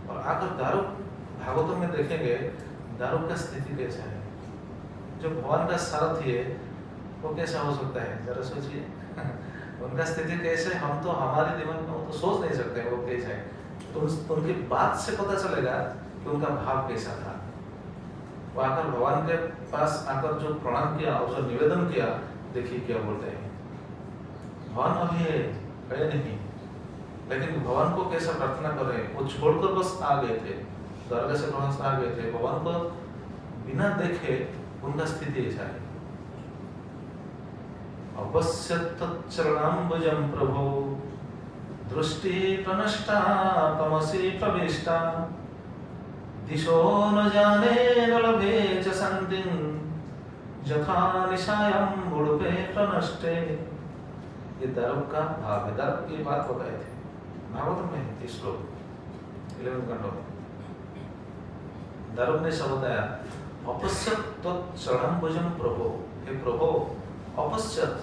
और आकर दारुक, भागवतम में देखेंगे दारुक का स्थिति कैसा है। जो भगवान का सारथी है वो कैसा हो सकता है, जरा सोचिए। उनका स्थिति कैसे, हम तो हमारे दिमाग में तो सोच नहीं सकते वो कैसा है। तो उनकी बात से पता चलेगा कि उनका भाव कैसा था। वो आकर भगवान के पास आकर जो प्रणाम किया और जो निवेदन किया, देखिए क्या बोलते हैं। भगवान अभी खड़े नहीं, लेकिन भगवान को कैसा प्रार्थना कर रहे हैं। वो छोड़कर बस आ गए थे, स्वर्ग से बस आ गए थे। भगवान को बिना देखे उनका स्थिति ऐसा है। अवश्य तच्चरणाम्बुजं प्रभो दृष्टि प्रनष्टा तमसि प्रविष्टा दिशो न जाने न लभे च शान्तिं यथा निशायां बुड़पे प्रनष्टे। ये दारुक का भाव है। दारुक की बात बताए थे भागवत में इस श्लोक 11 घंटों में। दारुक ने सब बताया, अपश्यत तच्चरणम्बुजं प्रभो, हे प्रभो अपश्यत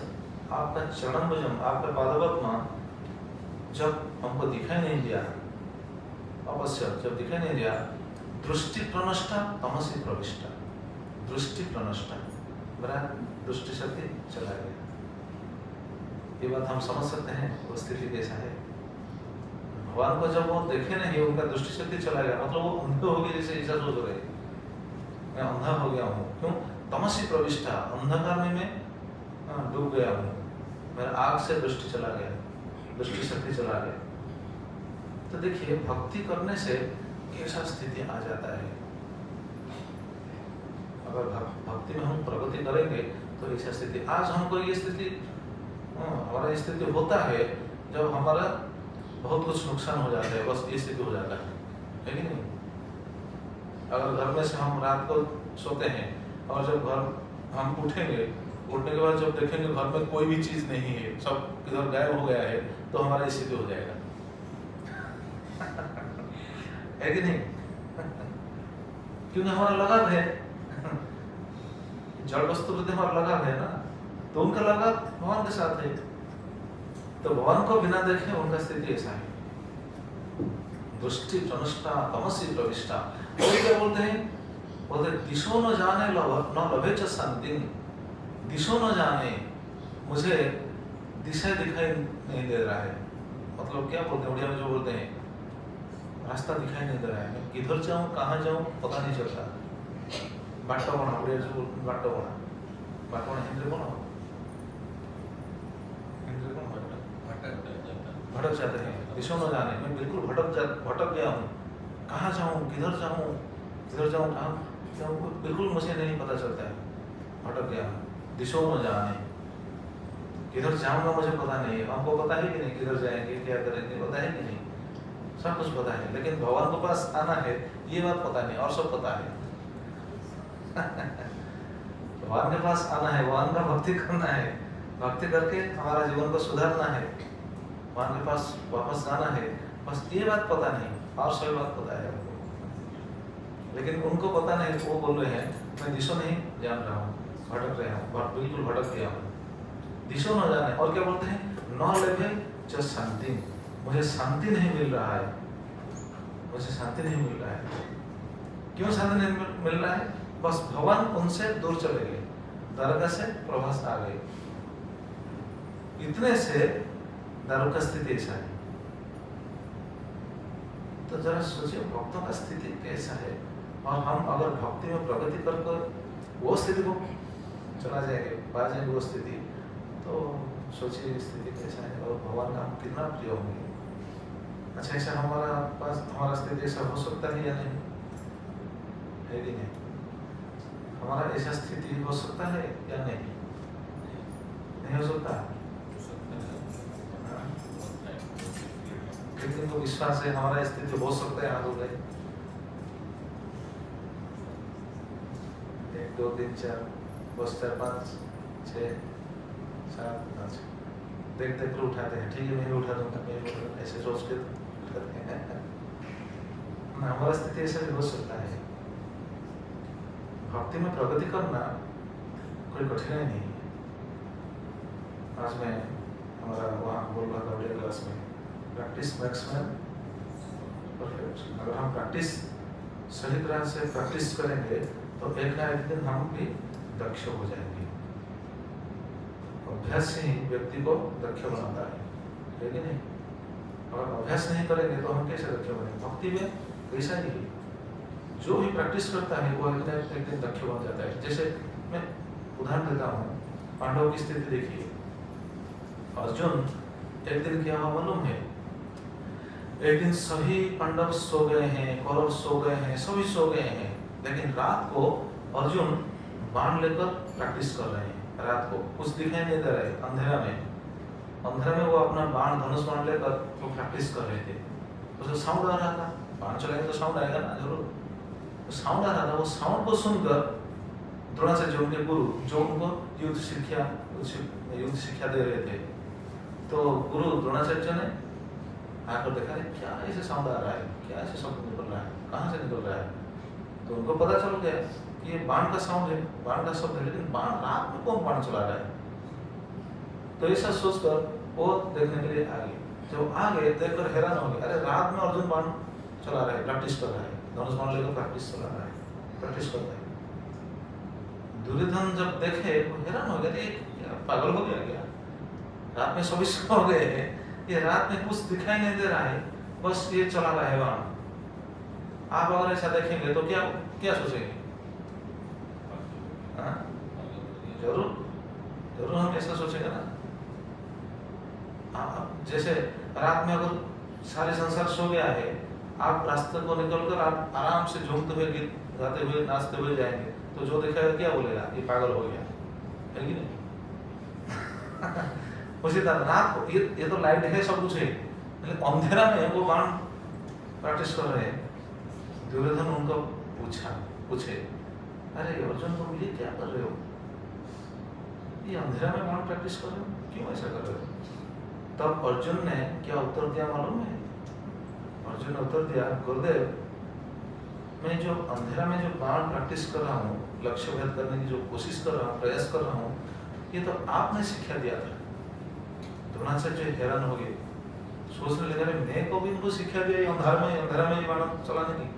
आपका चरणम्बुजं, आपका पादपद्म जब हमको दिखाई नहीं दिया, अपश्यत जब दिखाई नहीं दिया, दृष्टि प्रनष्टा तमसि प्रविष्टा, दृष्टि प्रनष्टा मेरा दृष्टि शक्ति चला गया। ये बात हम समझ सकते हैं वो स्थिति कैसा है। भगवान को जब वो देखे नहीं, उनका दृष्टि शक्ति चला गया, मतलब वो अंधे हो गए, जैसे ऐसा सोच रहे मैं अंधा हो गया हूँ। क्यों? तमसि प्रविष्टा, अंधकार में मैं डूब गया हूँ, मेरा आँख से दृष्टि चला गया, दृष्टि शक्ति चला गया। तो देखिए भक्ति करने से कैसा स्थिति आ जाता है। अगर भक्ति में हम प्रगति करेंगे तो ऐसा स्थिति, आज हमको ये स्थिति, हमारा स्थिति होता है जब हमारा बहुत कुछ नुकसान हो जाता है, बस ये स्थिति हो जाता है कि नहीं। अगर घर में से हम रात को सोते हैं और जब घर हम उठेंगे, उठने के बाद जब देखेंगे घर में कोई भी चीज नहीं है, सब इधर गायब हो गया है, तो हमारा स्थिति हो जाएगा है कि नहीं। क्योंकि हमारा लगाव है, जड़ वस्तु प्रति हमारा लगाव है ना, तो उनका लगाव भगवान के साथ है। तो भगवान को बिना देखे उनका स्थिति ऐसा है, दृष्टि प्रनष्टा तमसि प्रविष्टा। और क्या बोलते हैं? बोलते दिशो न जाने न लभे च शान्तिं, दिशो न जाने, मुझे दिशा दिखाई नहीं दे रहा है। मतलब क्या बोलते हैं उड़िया में जो बोलते हैं, रास्ता दिखाई नहीं दे रहा है, मैं किधर जाऊँ कहाँ जाऊँ पता नहीं चलता। बाटो बना उड़िया जो बाटो बना हिंदी बोलो, भटक जाते हैं, दिशा न जाने, मैं बिल्कुल भटक गया हूँ, कहाँ जाऊँ किधर जाऊँ कहाँ जाऊँ, बिल्कुल मुझे नहीं पता चलता है, भटक गया हूँ। दिशा न जाने, किधर जाऊँगा मुझे पता नहीं है। हमको पता है कि नहीं किधर जाएंगे क्या करेंगे, पता है कि नहीं, सब कुछ पता है, लेकिन भगवान के पास आना है ये बात पता नहीं, और सब पता है भगवान के पास आना है, भगवान का भक्ति करना है, भक्ति करके हमारा जीवन को सुधारना है, भगवान के पास वापस जाना है, बस ये बात पता नहीं, और सभी बात पता है उनको। लेकिन उनको पता नहीं, वो बोल रहे हैं मैं दिशा नहीं जान रहा हूँ, भटक रहा हूँ, बिल्कुल भटक गया हूँ, दिशा न जाने। और क्या बोलते हैं? न लभे च शान्तिं, मुझे शांति नहीं मिल रहा है, मुझे शांति नहीं मिल रहा है। क्यों शांति नहीं मिल रहा है? बस भगवान उनसे दूर चले गए, दरगाह से प्रभास आ गए, इतने से दारू का स्थिति ऐसा है। तो जरा सोचिए भक्तों का स्थिति कैसा है, और हम अगर भक्ति में प्रगति कर वो स्थिति को चला जाएंगे, पा जाएंगे वो स्थिति, तो सोचिए स्थिति कैसा है, और भगवान का हम कितना प्रिय होंगे। अच्छा, ऐसा हमारा स्थिति ऐसा हो सकता है या नहीं? है कि नहीं? हमारा ऐसा स्थिति हो सकता है या नहीं? नहीं हो सकता। कितने को विश्वास है हमारा स्थिति हो सकता है? हाथ हो गए 1 2 3 4 बस 4 5 6 7 8 देखते फिर उठाते हैं, ठीक है मैं उठा दूंगा, ऐसे सोच के करते हैं। हमारा स्थिति ऐसा भी हो सकता है। भक्ति में प्रगति करना कोई कठिनाई नहीं है। आज मैं हमारा वहाँ बोल रहा था वीडियो क्लास में, प्रैक्टिस मैक्स मैन परफेक्ट। अगर हम प्रैक्टिस सही तरह से प्रैक्टिस करेंगे तो एक ना एक दिन हम भी दक्ष हो जाएंगे। अभ्यास से ही व्यक्ति को दक्ष बनाता है कि नहीं? अगर अभ्यास नहीं करेंगे तो हम कैसे दक्ष बनेंगे? भक्ति में वैसा ही है, जो भी प्रैक्टिस करता है वो एक दिन दक्ष बन जाता है। जैसे मैं उदाहरण देता हूँ, पांडवों की स्थिति देखिए। अर्जुन एक दिन क्या हुआ मालूम है? एक दिन सभी पांडव सो गए हैं, कौरव सो गए हैं, सभी सो गए हैं, लेकिन रात को अर्जुन बाण लेकर प्रैक्टिस कर रहे हैं। रात को कुछ दिखाई नहीं दे रहा है, अंधेरा में वो अपना बाण, धनुष बाण लेकर वो प्रैक्टिस कर रहे थे। उसका साउंड आ रहा था, बाण चलाएंगे तो साउंड आएगा ना जरूर। तो साउंड आ रहा था, वो साउंड को सुनकर द्रोणाचार्य उनके गुरु, जो उनको युद्ध शिक्षा दे रहे थे, तो गुरु द्रोणाचार्य ने आकर देखा क्या ऐसे साउंड आ रहा है, क्या ऐसे शब्द निकल रहा है, कहाँ से निकल रहा है? तो उनको पता चल गया कि ये बाण का साउंड है, बाण का शब्द है, लेकिन बाण रात में कौन बाण चला रहा है? तो ऐसा सोचकर वो देखने के लिए आ गए। जब आ गए देखकर हैरान हो गए, अरे रात में अर्जुन बाण चला रहा है, प्रैक्टिस कर रहा है, धनुष बाण लेकर प्रैक्टिस चला रहा है, प्रैक्टिस कर रहा है। दुर्योधन जब देखे वो हैरान हो गए, पागल हो गया क्या? रात में सभी सो गए हैं, ये रात में कुछ दिखाई नहीं दे रहा है, बस ये चला रहा है बाण। आप अगर ऐसा देखेंगे तो क्या क्या सोचेंगे? जरूर हम ऐसा सोचेंगे ना। जैसे रात में अगर सारे संसार सो गया है, आप रास्ते को निकलकर आप आराम से झूमते हुए, गीत गाते हुए, नाचते हुए जाएंगे, तो जो देखेगा क्या बोलेगा? ये पागल हो गया है कि नहीं? उसी तरह रात को ये तो लाइट है, सब कुछ है, लेकिन अंधेरा में वो बाण प्रैक्टिस कर रहे हैं। दुर्योधन उनको पूछे, अरे अर्जुन तुम ये क्या कर रहे हो? ये अंधेरा में बाण प्रैक्टिस कर रहे हो, क्यों ऐसा कर रहे हो? तब अर्जुन ने क्या उत्तर दिया मालूम है? अर्जुन ने उत्तर दिया, गुरुदेव मैं जो अंधेरा में जो बाण प्रैक्टिस कर रहा हूँ, लक्ष्य भेद करने की जो कोशिश कर रहा हूँ, प्रयास कर रहा हूँ, ये तो आपने शिक्षा दिया था। द्रोणाचार्य हैरान हो गए, सोचने लगे मैं को भी उनको शिक्षा दिया अंधेरा में बाण चलाने की।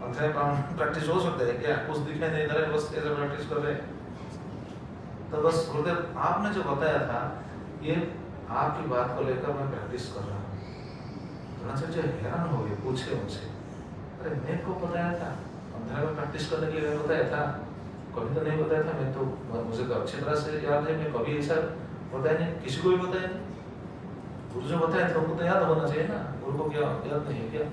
अंधेरा बाण प्रैक्टिस हो सकता है क्या? कुछ दिखाई नहीं दे रहा है, बस ऐसे प्रैक्टिस कर रहे हैं। तो बस गुरुदेव आपने जो बताया था, ये आपकी बात को लेकर मैं प्रैक्टिस कर रहा हूँ। द्रोणाचार्य हैरान हो गए, पूछे उनसे, अरे मैं को बताया था अंधेरा में प्रैक्टिस करने के लिए? मैं बताया था? कभी तो नहीं बताया था। मैं तो, मुझे तो अच्छी तरह से याद है, मैं कभी ऐसा बताया नहीं, किसी को भी बताया नहीं। गुरु जो बताया था उनको तो याद होना चाहिए ना, गुरु को क्या याद नहीं है क्या?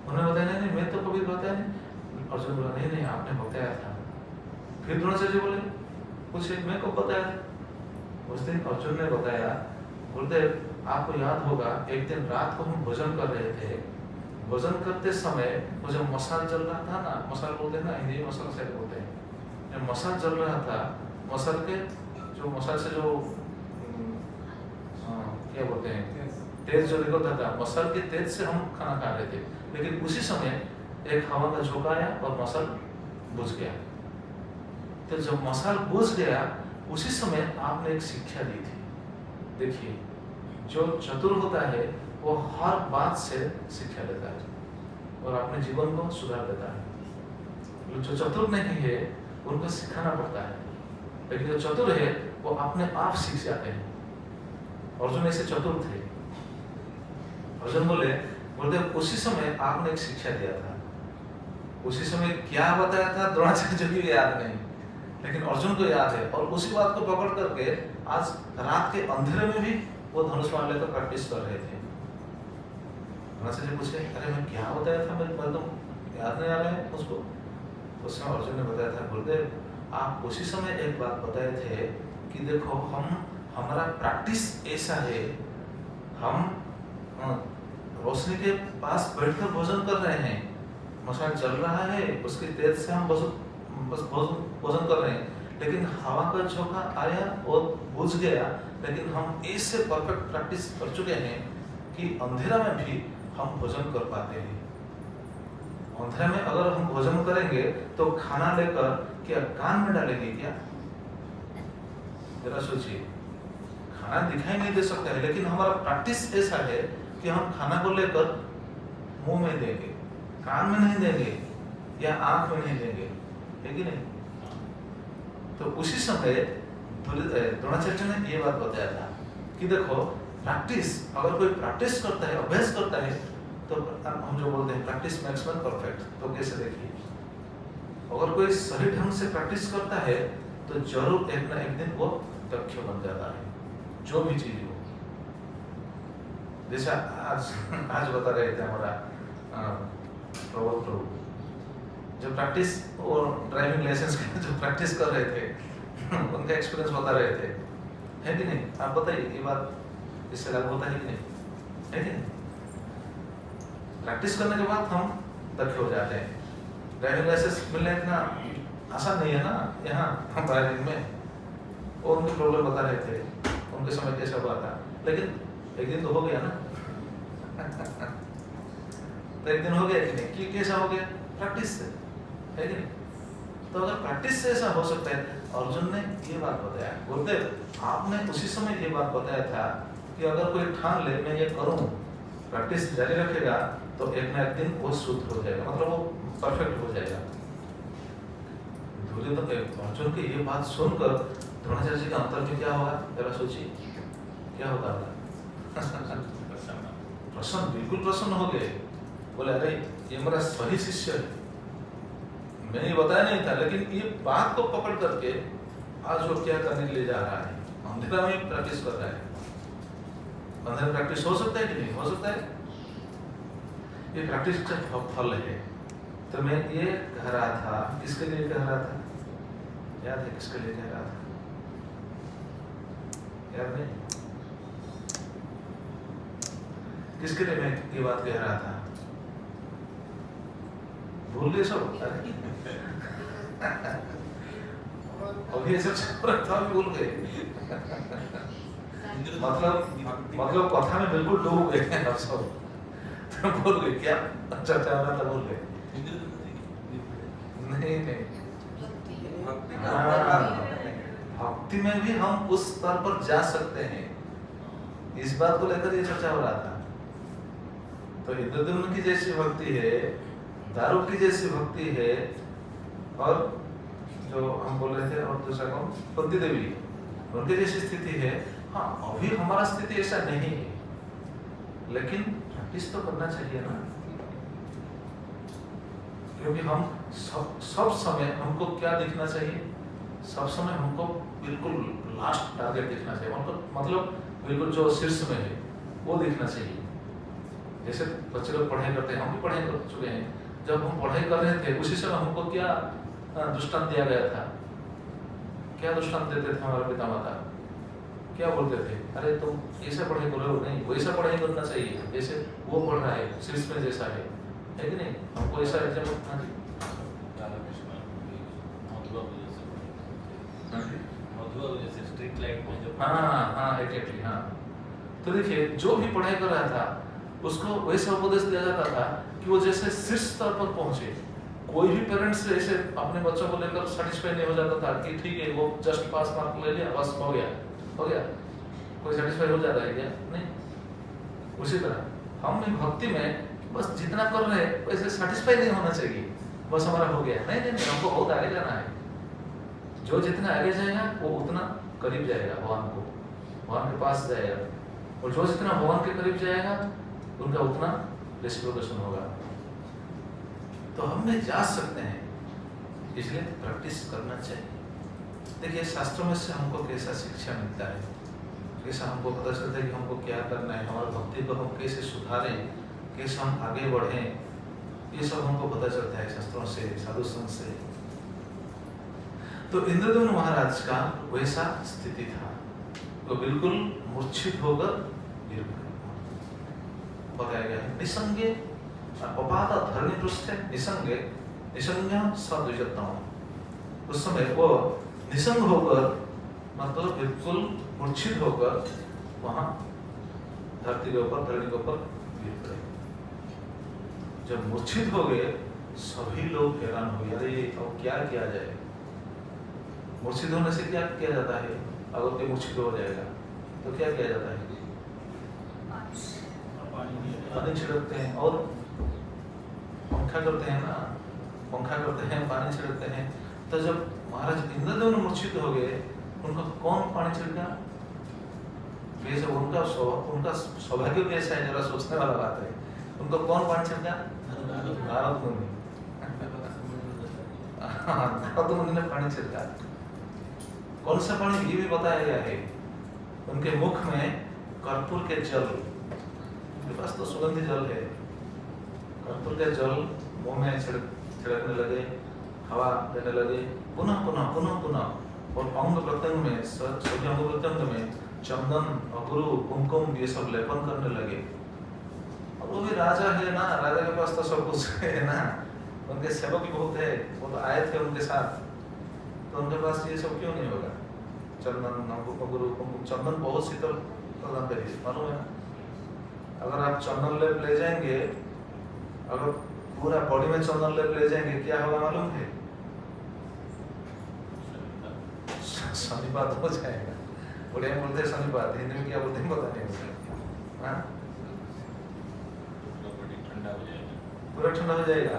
उन्होंने बताया नहीं, मैं तो कभी बताया नहीं। अर्जुन बोला नहीं आपने बताया था। फिर द्रोणाचार्य बोले, पूछे मैं को बताया था? उस दिन अर्जुन ने बताया, गुरुदेव आपको याद होगा एक दिन रात को हम भोजन कर रहे थे, भोजन करते समय वो जब मसाल जल रहा था ना, मसाल बोलते हैं ना, हिंदी में मसाल शायद बोलते हैं, जब मसाल जल रहा था, मसाल के जो मसाल से जो क्या बोलते हैं, तेज जो निकलता था, मसाल के तेज से हम खाना खा रहे थे, लेकिन उसी समय एक हवा का झोंका आया और मसाल बुझ गया। तो जब मसाल बुझ गया उसी समय आपने एक शिक्षा दी थी। देखिए, जो चतुर होता है वो हर बात से शिक्षा लेता है और अपने जीवन को सुधार देता है। जो चतुर नहीं है उनको सिखाना पड़ता है, लेकिन जो चतुर है वो अपने आप सीख जाते हैं। अर्जुन ऐसे चतुर थे। अर्जुन बोले उसी समय आपने एक शिक्षा दिया था। उसी समय क्या बताया था द्रोणाचार्य को याद नहीं, लेकिन अर्जुन को याद है, और उसी बात को पकड़ करके आज रात के अंधेरे में भी वो धनुष बाण लेकर प्रैक्टिस कर रहे थे। द्रोणाचार्य पूछे, अरे मैं क्या बताया था, मैं तो याद नहीं आ रहा है उसको। उस समय अर्जुन ने बताया था, गुरुदेव आप उसी समय एक बात बताए थे कि देखो हमारा प्रैक्टिस ऐसा है, हम रोशनी के पास बैठकर भोजन कर रहे हैं, मसाल चल रहा है, उसके तेज से हम बस भोजन कर रहे हैं, लेकिन हवा का झोंका आया और बुझ गया, लेकिन हम इससे परफेक्ट प्रैक्टिस कर चुके हैं कि अंधेरा में भी हम भोजन कर पाते हैं। अंधेरा में अगर हम भोजन करेंगे तो खाना लेकर क्या कान में डालेंगे क्या? जरा सोचिए, खाना दिखाई नहीं दे सकता है, लेकिन हमारा प्रैक्टिस ऐसा है कि हम खाना को लेकर मुंह में देंगे, कान में नहीं देंगे या आंख में नहीं देंगे, है कि नहीं? तो उसी समय द्रोणाचार्य ने ये बात बताया था कि देखो प्रैक्टिस, अगर कोई प्रैक्टिस करता है, अभ्यास करता है, तो हम जो बोलते हैं प्रैक्टिस मेक्स मैन परफेक्ट। तो कैसे देखिए, अगर कोई सही ढंग से प्रैक्टिस करता है तो जरूर एक ना एक दिन वो दक्ष बन जाता है, जो भी चीज हो। जैसे आज बता रहे थे हमारा प्रभु जो प्रैक्टिस और ड्राइविंग लाइसेंस के जो प्रैक्टिस कर रहे थे उनका एक्सपीरियंस बता रहे थे, है कि नहीं? आप बताइए, ये बात इससे लागू होता है कि नहीं, है कि नहीं? प्रैक्टिस करने के बाद हम दक्ष हो जाते हैं। ड्राइविंग लाइसेंस मिलना इतना आसान नहीं है ना यहाँ हम ड्राइविंग में। और उनके प्रॉब्लम बता रहे थे, उनके समय कैसा हुआ था, लेकिन एक दिन तो हो गया ना तो एक दिन हो गया कि नहीं, कि कैसा हो गया? प्रैक्टिस से, है कि नहीं? तो अगर प्रैक्टिस से ऐसा हो सकता है, अर्जुन ने ये बात बताया, गुरुदेव आपने उसी समय ये बात बताया था कि अगर कोई ठान ले मैं ये करूं, प्रैक्टिस जारी रखेगा तो एक ना एक दिन वो शुद्ध हो जाएगा, मतलब वो परफेक्ट हो जाएगा। अर्जुन की ये बात सुनकर द्रोणाचार्य जी का अंतर में क्या होगा, जरा सोचिए, क्या होगा? प्रसन्न, बिल्कुल प्रसन्न हो गए। बोले अरे ये मेरा सही शिष्य है, मैंने ये बताया नहीं था, लेकिन ये बात को पकड़ करके आज वो क्या करने के लिए जा रहा है, अंधेरा में प्रैक्टिस कर रहा है। अंधेरा प्रैक्टिस हो सकता है कि नहीं हो सकता है? ये प्रैक्टिस का फल है। तो मैं ये कह रहा था, किसके लिए कह रहा था, याद है किसके लिए कह रहा था? याद नहीं? किसके लिए मैं ये बात कह रहा था? भूल गए सब? अभी ये सब चल रहा था, भूल गए। मतलब कथा में बिल्कुल डूब गए आप सब, तो भूल गए क्या चर्चा हो रहा था, भूल गए। नहीं भक्ति में भी हम उस स्तर पर जा सकते हैं, इस बात को लेकर ये चर्चा हो रहा था। तो इंद्रद्युम्न की जैसी भक्ति है, दारुक की जैसी भक्ति है, और जो हम बोल रहे थे, और दूसरा कौन, कुंती देवी, उनकी जैसी स्थिति है। हाँ, अभी हमारा स्थिति ऐसा नहीं है, लेकिन प्रैक्टिस तो करना चाहिए ना, क्योंकि हम सब समय हमको क्या दिखना चाहिए, सब समय हमको बिल्कुल लास्ट टारगेट दिखना चाहिए, मतलब बिल्कुल जो शीर्ष में है वो दिखना चाहिए। जैसे बच्चे लोग पढ़ाई करते हैं, हम भी पढ़ाई कर चुके हैं, जब हम पढ़ाई कर रहे थे उसी समय हमको क्या दृष्टांत दिया गया था, क्या दृष्टांत देते थे हमारे पिता माता, क्या बोलते थे, अरे तुम ऐसा पढ़ाई कर रहे हो, नहीं वैसा पढ़ाई करना चाहिए जैसे वो पढ़ रहा है, शीर्ष में जैसा है कि नहीं? हमको ऐसा एग्जाम स्ट्रीट लाइट में जो एग्जैक्टली हाँ। तो देखिए, जो भी पढ़ाई कर रहा था उसको वैसा उपदेश दिया जाता था कि वो जैसे शीर्ष स्तर पर पहुंचे। कोई भी पेरेंट्स ऐसे अपने बच्चों को लेकर सेटिस्फाई नहीं हो जाता था कि ठीक है वो जस्ट पास मार्क ले लिया, बस हो गया। कोई सेटिस्फाई हो जाता है क्या? नहीं। उसी तरह हम भक्ति में बस जितना कर रहे हैं वैसे सेटिस्फाई नहीं होना चाहिए, बस हमारा हो गया, नहीं, हमको बहुत आगे जाना है। जो जितना आगे जाएगा वो उतना करीब जाएगा भगवान को, भगवान के पास जाएगा, और जो जितना भगवान के करीब जाएगा उनका उतना रेसिप्रोकेशन होगा। तो हम में जा सकते हैं, इसलिए प्रैक्टिस करना चाहिए। देखिए शास्त्रों में से हमको कैसा शिक्षा मिलता है, कैसा हमको पता चलता है कि हमको क्या करना है, हमारी भक्ति को हम कैसे सुधारें, कैसे हम आगे बढ़ें, ये सब हमको पता चलता है शास्त्रों से, साधु संत से। तो इंद्रद्युम्न महाराज का वैसा स्थिति था, वो बिल्कुल मूर्छित होकर गिर गए। बताया गया है निसंगे अपात धरणी पृष्ठ निसंगे निसंज्ञ सद्विजत्तम। उस समय वो निसंग होकर, मतलब बिल्कुल मूर्छित होकर वहां धरती के ऊपर, धरणी के ऊपर गिर गए। जब मूर्छित हो गए सभी लोग हैरान हो गए, अरे अब क्या किया जाए। मूर्छित होने से क्या किया जाता है? अगर कोई मूर्छित हो जाएगा तो क्या किया जाता है? पानी छिड़कते हैं और पंखा करते हैं ना, पंखा करते हैं, पानी छिड़कते हैं। तो जब महाराज इंद्रद्युम्न मूर्छित हो गए, उनको कौन पानी छिड़का? ये सब उनका सौभाग्य भी ऐसा है, जरा सोचने वाला बात है। उनको कौन पानी छिड़का? नारद मुनि। नारद मुनि ने पानी छिड़का। कौन सा पानी ये भी बताया गया है। उनके मुख में कर्पूर के जल, उनके पास तो सुगंधी जल है, कर्पूर के जल मुंह में छिड़कने लगे, हवा देने लगे, पुनः पुनः पुनः पुनः, और अंग प्रत्यंग में, सभी अंग प्रत्यंग में चंदन, अगरू, कुमकुम ये सब लेपन करने लगे। और वो भी राजा है ना, राजा के पास तो सब कुछ है ना, उनके सेवक भी बहुत है, वो तो आए थे उनके साथ, तो उनके पास ये सब क्यों नहीं होगा? चंदन, अगरू, कुमकुम, चंदन बहुत शीतल प्रदान करिए, मालूम है ना? अगर आप चंदन लेप ले जाएंगे, अगर पूरा बॉडी में चंदन लेप ले जाएंगे, क्या होगा मालूम है? शनिपात हो जाएगा। बढ़िया बोलते हैं शनिपात, हिंदी में क्या बोलते हैं पता नहीं मुझे। हाँ, पूरा ठंडा हो जाएगा।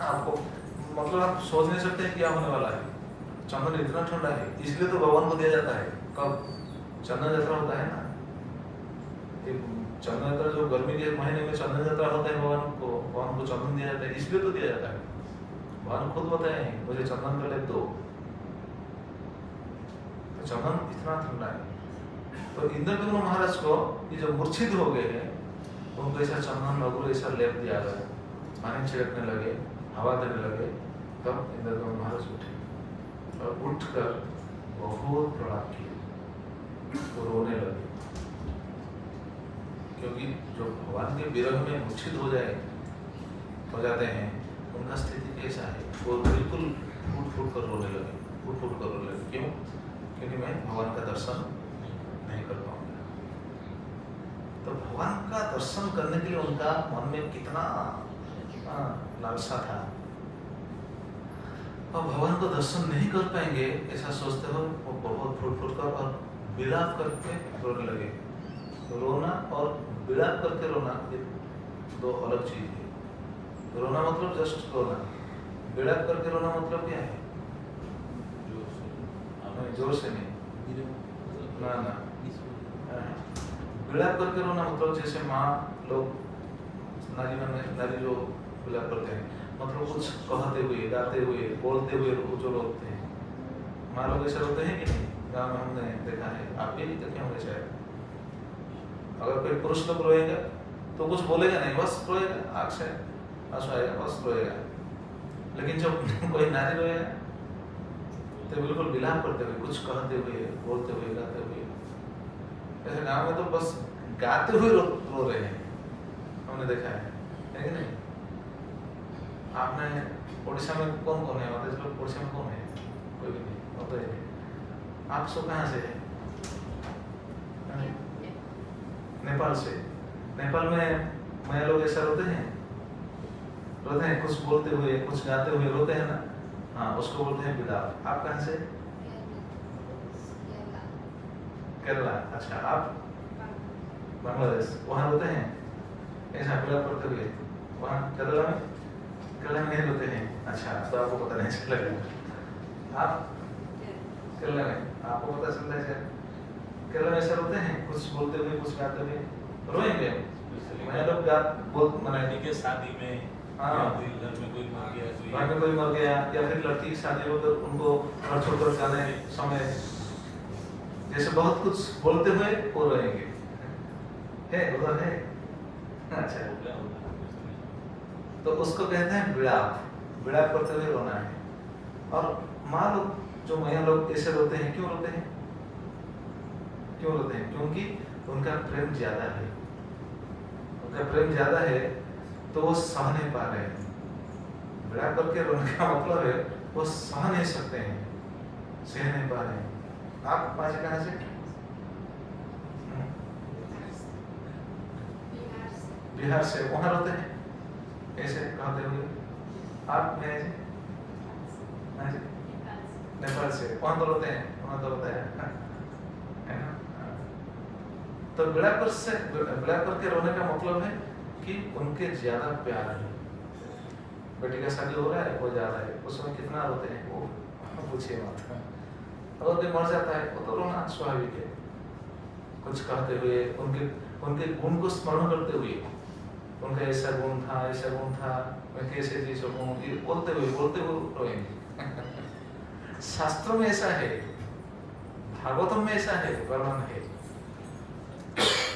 आपको मतलब आप सोच नहीं सकते क्या होने वाला है। चंदन इतना ठंडा है, इसलिए तो भगवान को दिया जाता है। कब चंदन यात्रा होता है ना, चंदन यात्रा जो गर्मी के महीने में चंदन यात्रा होता है, भगवान को चंदन दिया जाता है, इसलिए तो दिया जाता है। भगवान खुद बताए मुझे चंदन का लेप दो, तो चंदन इतना ठंडा है। तो इंद्रद्युम्न महाराज को ये जो मूर्छित हो गए हैं, उनको ऐसा चंदन अगरू ऐसा लेप दिया गया, पानी छिड़कने लगे, हवा देने लगे, तब इंद्रद्युम्न महाराज उठे और उठकर बहुत प्रणाम किए, तो रोने लगे। क्योंकि जो भगवान के विरह में मूर्छित हो जाते हैं, उनका स्थिति कैसा है, वो बिल्कुल फूट फूट कर रोने लगे। क्यों? क्योंकि मैं भगवान का दर्शन नहीं कर पाऊंगा। तो भगवान का दर्शन करने के लिए उनका मन में कितना लालसा था, और भगवान को दर्शन नहीं कर पाएंगे ऐसा सोचते हो, वो बहुत फूट फूट कर और विलाप करके रोने लगे। तो रोना और विलाप करके रोना ये दो अलग चीज है। रोना मतलब जस्ट रोना, विलाप करके रोना मतलब क्या है? जोर से नहीं, ना विलाप करके रोना मतलब जैसे माँ लोग नारी जो विलाप करते हैं, मतलब कुछ कहते हुए, गाते हुए, बोलते हुए जो रोते हैं, माँ लोग ऐसा रोते हैं कि नहीं? गाँव में हमने देखा है, आप भी देखे होंगे शायद। अगर कोई पुरुष लोग रोएगा तो कुछ बोलेगा नहीं, बस रोएगा, आँख से आंसू आएगा, बस रोएगा। लेकिन जब कोई नारी रोएगा तो बिल्कुल विलाप करते हुए, कुछ कहते हुए, बोलते हुए, गाते हुए। ऐसे गाँव में तो बस गाते हुए रो रहे हैं, हमने देखा है कि नहीं? आपने उड़ीसा में कौन कौन है? उड़ीसा में कौन है? कोई भी नहीं, होता है। आप सब कहाँ से है? नेपाल से। नेपाल में मैं लोग ऐसा रोते हैं, कुछ बोलते हुए, कुछ गाते हुए रोते हैं ना, हाँ, उसको बोलते हैं विलाप। आप कहाँ से? केरला। अच्छा, आप? बांग्लादेश। वहाँ रोते हैं ऐसा विलाप करते हुए? वहाँ केरला में नहीं रोते हैं। अच्छा, तो आपको पता नहीं चलेगा। आप केरला में, आपको पता चलता है शायद। केरला में ऐसा रोते हैं, कुछ बोलते हुए, कुछ गाते हुए रोएंगे। मैं लोग मनाने के शादी में, हाँ, घर में कोई मर गया, या फिर लड़की की शादी हो तो उनको घर छोड़कर जाने समय जैसे बहुत कुछ बोलते हुए वो रोएंगे। है उधर है? अच्छा, तो उसको कहते हैं विलाप। विलाप करते हुए रोना है। और माँ लोग, जो मैया लोग ऐसे रोते हैं, क्यों रोते हैं? क्योंकि उनका प्रेम ज्यादा है। उनका प्रेम ज्यादा है तो वो सह नहीं पा रहे हैं। विलाप करके रोने का मतलब है वो सह नहीं सकते हैं, सह नहीं पा रहे हैं। आप पास कहाँ से? बिहार से। वहाँ रोते हैं ऐसे कहते हुए। आप नेपाल से। वहाँ तो रोते हैं, वहाँ तो रोते हैं। तो विलाप करके रोने का मतलब है कि उनके ज्यादा प्यार है। बेटी का शादी हो रहा है, वो जा रहा है, उसमें कितना रोते हैं वो पूछिए मत। अगर कोई मर जाता है वो तो रोना स्वाभाविक है। कुछ कहते हुए, उनके उनके गुण को स्मरण करते हुए, उनका ऐसा गुण था, ऐसा गुण था, मैं कैसे जी सकूं, ये बोलते हुए रोएंगे। शास्त्रों में ऐसा है, भागवतम में ऐसा है, वर्णन है।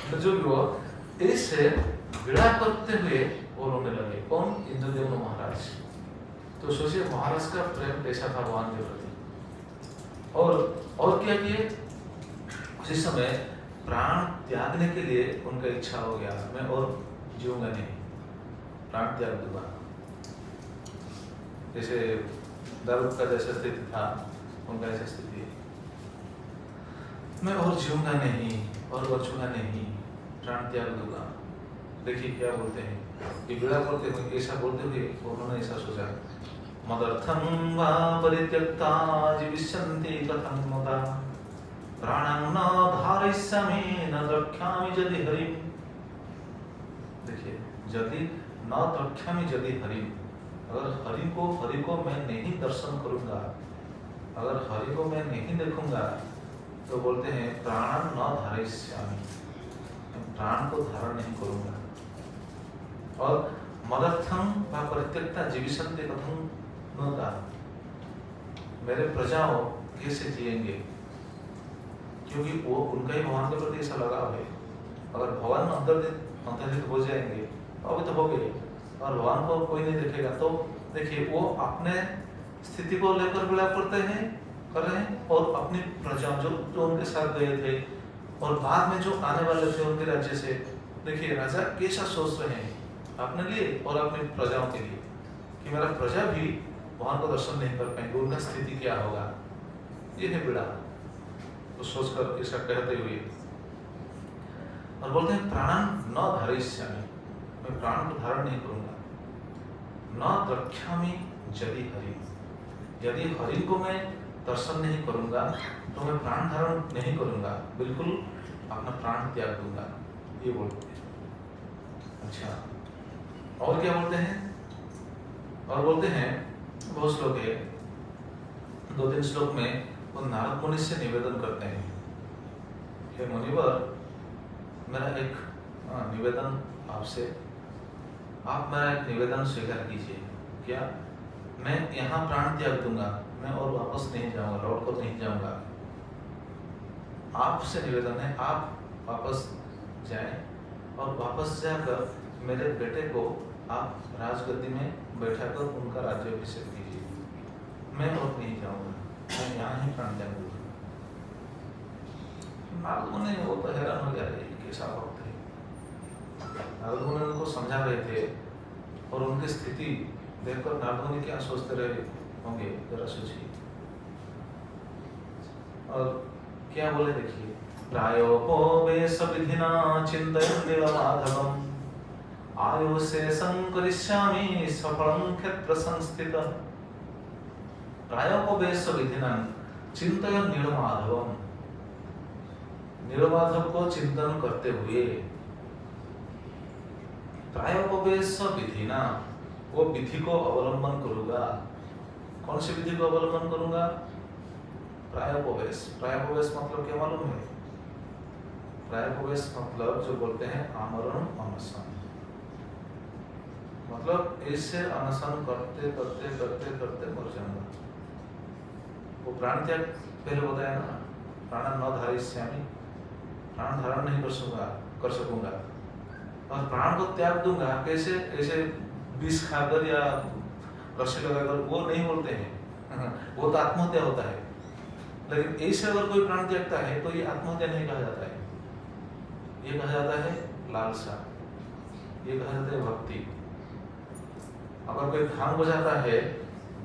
तो जो लोग इससे विड़ा करते हुए वो रोने लगे। कौन? इंद्रदेव महाराज। तो सोचिए महाराज का प्रेम कैसा था भगवान के प्रति। और क्या किए? उसी समय प्राण त्यागने के लिए उनका इच्छा हो गया, मैं और जीऊंगा नहीं, प्राण त्याग दूंगा। जैसे दाऊद का जैसा स्थिति था, उनका ऐसा स्थिति है, मैं और जीऊंगा नहीं और बचूंगा नहीं, प्राण त्याग दूंगा। देखिए क्या बोलते हैं, ये विड़ा बोलते हुए, ऐसा बोलते हुए उन्होंने ऐसा सोचा, मदर्थं वा परित्यक्ता जीविष्यन्ति कथं मुदा प्राणं न धारयिष्यामि न द्रक्ष्यामि यदि हरिं। देखिए, यदि न द्रक्ष्यामि यदि हरिं, अगर हरि को मैं नहीं दर्शन करूंगा, अगर हरि को मैं नहीं देखूंगा, तो बोलते हैं प्राणं न धारयिष्यामि, प्राण को धारण नहीं करूंगा। और मदर्थं वा परित्यक्ता जीविष्यन्ति कथं मुदा, मेरे प्रजाओं कैसे जिएंगे? क्योंकि वो उनका ही भगवान के प्रति ऐसा लगाव है। अगर भगवान अंतर्हित हो जाएंगे, अभी तो हो गए, और भगवान को कोई नहीं देखेगा, तो देखिए वो अपने स्थिति को लेकर विलाप करते हैं, कर रहे हैं, और अपनी प्रजा जो उनके साथ गए थे और बाद में जो आने वाले थे उनके राज्य से, देखिए राजा कैसा सोच रहे हैं अपने लिए और अपनी प्रजाओं के लिए, कि मेरा प्रजा भी भगवान को दर्शन नहीं कर पाएंगे, उनका स्थिति क्या होगा। ये है विड़ा। तो सोचकर ऐसा कहते हुए और बोलते हैं प्राणं न धारयिष्यामि, मैं प्राण को धारण नहीं करूंगा, न द्रक्ष्यामि यदि हरिं, यदि हरि को मैं दर्शन नहीं करूंगा तो मैं प्राण धारण नहीं करूंगा, बिल्कुल अपना प्राण त्याग दूंगा, ये बोलते हैं। अच्छा, और क्या बोलते हैं? और बोलते हैं, बहुत श्लोक है, 2-3 श्लोक में वो नारद मुनि से निवेदन करते हैं, हे मुनिवर, मेरा एक निवेदन आपसे, आप मेरा एक निवेदन स्वीकार कीजिए। क्या? मैं यहाँ प्राण त्याग दूंगा, मैं और वापस नहीं जाऊंगा, लौट कर नहीं जाऊंगा। आपसे निवेदन है, आप वापस जाएं और वापस जाकर मेरे बेटे को आप राजगद्दी में बैठाकर उनका राज्याभिषेक कीजिए, मैं और नहीं जाऊंगा, मैं यहाँ ही प्राण त्याग दूंगा। नारद मुनि वो तो हैरान हो जा रहे, कैसा भक्त है। नारद मुनि उनको समझा रहे थे और उनकी स्थिति देखकर नारद मुनि क्या सोचते रहे होंगे, जरा सोचिए। और क्या बोले देखिए, प्रायोपवेश विधिना चिन्तयन् नीलमाधवम् आयुषेषं करिष्यामि सफलं क्षेत्र संस्थितः। प्रायोपवेश विधिना चिन्तयन् नीलमाधवम्, नीलमाधव को चिंतन करते हुए, प्रायोपवेश विधिना, वो विधि को अवलंबन करूंगा। कौन सी विधि को अवलंबन करूंगा? प्रायोपवेश। प्रायोपवेश मतलब क्या मालूम है? प्रायोपवेश मतलब जो बोलते हैं आमरण अनशन, मतलब ऐसे अनशन करते करते करते करते मर जाऊंगा। वो प्राण त्याग पहले बताया ना, प्राण न धारयिष्यामि, प्राण धारण नहीं कर सकूंगा, और प्राण को त्याग दूंगा कैसे? ऐसे विष खाकर या रस्सी लगाकर, वो नहीं बोलते हैं, वो तो आत्महत्या होता है। लेकिन ऐसे अगर कोई प्राण त्यागता है तो ये आत्महत्या नहीं कहा जाता है, ये कहा जाता है लालसा, ये कहा जाता है भक्ति। अगर कोई धाम को जाता है,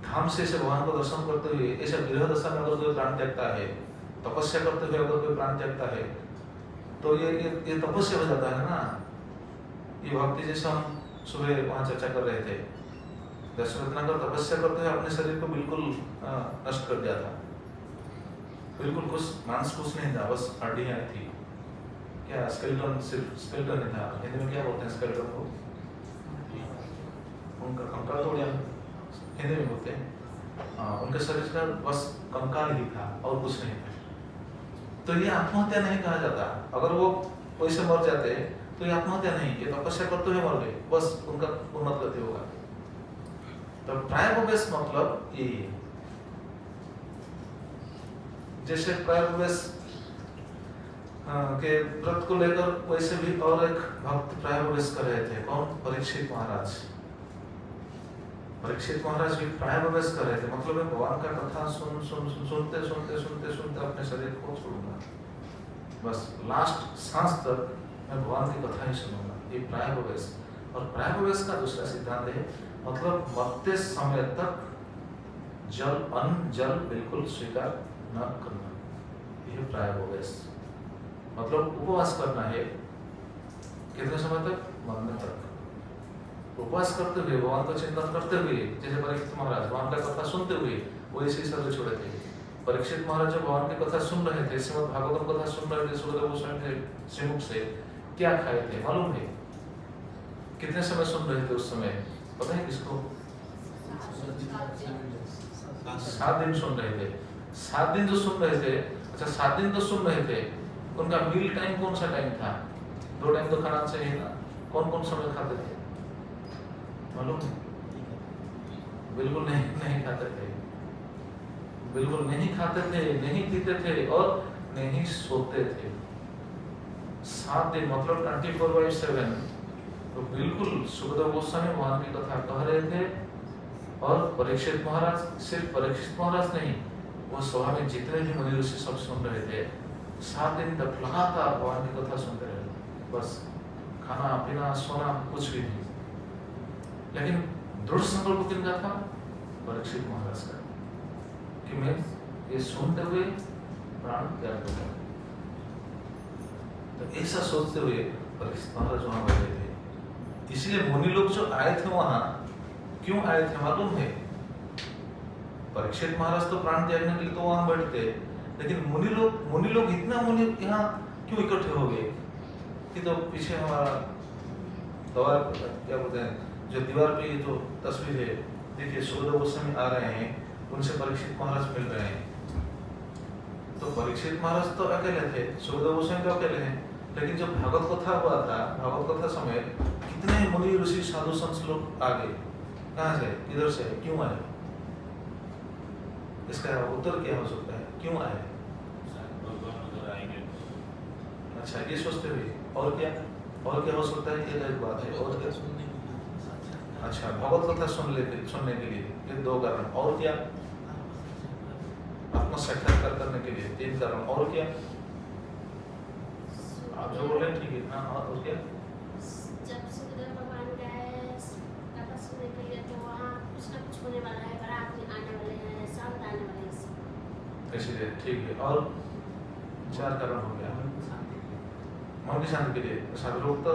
धाम से भगवान को दर्शन करते हुए, ऐसे गृह दशा में अगर कोई प्राण त्यागता है, तपस्या करते हुए अगर कोई प्राण त्यागता है, तो ये तपस्या हो जाता है ना। ये भक्ति जैसे हम सुबह वहाँ चर्चा कर रहे थे, दशरथनगर तपस्या करते हुए अपने शरीर को बिल्कुल नष्ट कर दिया था, बिल्कुल कुछ मांस कुछ नहीं था, बस हड्डियाँ थी। क्या स्केलेटन? सिर्फ स्केलेटन ही था। हिंदी में क्या बोलते हैं स्केलेटन को? उनका कंकाल तोड़ हिंदी में बोलते हैं। उनके शरीर का बस कंकाल ही था और कुछ नहीं था। तो ये आत्महत्या नहीं कहा जाता। अगर वो वैसे मर जाते तो ये आत्महत्या नहीं, ये तपस्या करते हुए मर गए, बस उनका उन्नत गति होगा। तो प्रायोपवेश मतलब यही है। जैसे प्रायोपवेश के व्रत को लेकर वैसे भी और एक भक्त प्रायोपवेश कर रहे थे। कौन? परीक्षित महाराज। परीक्षित महाराज भी प्रायोपवेश कर रहे थे, मतलब मैं भगवान का कथा सुनते अपने शरीर को छोड़ूंगा, बस लास्ट सांस तक मैं भगवान की कथा ही सुनूंगा। ये प्रायोपवेश। और प्रायोपवेश का दूसरा सिद्धांत है, मतलब मरते समय तक अन्न जल बिल्कुल स्वीकार न करना, यह प्रायोपवेश। मतलब उपवास करना है कितने समय तक? मरने तक। उपवास करते हुए, भगवान का चिंतन करते हुए, जैसे परीक्षित महाराज भगवान का कथा सुनते हुए वैसे ही शरीर छोड़े थे। परीक्षित महाराज जब भगवान की कथा सुन रहे थे, श्रीमद् भागवतम कथा सुन रहे थे सुखदेव गोस्वामी के श्रीमुख से, क्या खाए थे मालूम है? कितने समय सुन रहे थे उस समय? पता है किसको? 7 दिन सुन रहे थे। 7 दिन जो सुन रहे थे, अच्छा 7 दिन तो सुन रहे थे, उनका मील टाइम कौन सा टाइम था? 2 टाइम तो खाना चाहिए ना। कौन कौन समय खाते थे मालूम? बिल्कुल नहीं खाते थे, बिल्कुल नहीं खाते थे, नहीं पीते थे और नहीं सोते थे। 7 दिन मतलब 24/7 तो बिल्कुल सुखदेव गोस्वामी भगवान की कथा कह रहे थे। और परीक्षित महाराज, सिर्फ परीक्षित महाराज नहीं, वो सभा में जितने भी मुनि ऋषि सब सुन रहे थे। 7 दिन तक लगातार भगवान की कथा सुनते रहे, बस खाना पीना सोना कुछ भी नहीं। लेकिन दृढ़ संकल्प किनका था? परीक्षित महाराज का, कि मैं ये सुनते हुए प्राण त्याग दूंगा। तो ऐसा सोचते हुए परीक्षित महाराज वहां बैठे थे। इसलिए मुनि लोग जो आए थे वहां, क्यों आए थे मालूम है? परीक्षित महाराज तो प्राण त्यागने के लिए तो वहां बैठते, लेकिन मुनि लोग इतना मुनि यहाँ क्यों इकट्ठे हो गए? कि तो पीछे हमारा दीवार, क्या बोलते हैं, जो दीवार पे जो तस्वीर है, देखिए सुखदेव गोस्वामी आ रहे हैं, उनसे परीक्षित महाराज मिल रहे हैं। तो परीक्षित महाराज तो अकेले थे, सुखदेव गोस्वामी तो अकेले हैं। लेकिन जब भागवत कथा हुआ था, भागवत कथा समय कितने मुनि ऋषि साधु संत लोग आ गए। कहाँ से? इधर से। क्यों आए? इसका उत्तर क्या हो सकता है? क्यों आए? अच्छा, ये सोचते हुए। और क्या हो सकता है? ये एक बात है। और क्या? अच्छा, भगवत कथा सुनने के लिए ये 2 कारण। और क्या? आत्म साक्षात्कार करने के लिए 3 कारण। और क्या? आप जो बोले ठीक है। हाँ, और क्या? जब सुखदेव भगवान गए कथा सुनने के लिए, तो वहाँ कुछ ना कुछ होने वाला है, बारात में आने वाले हैं, संत आने वाले हैं, इसलिए ठीक है। और 4 कारण हो गया। मन की शांति के लिए। सब लोग तो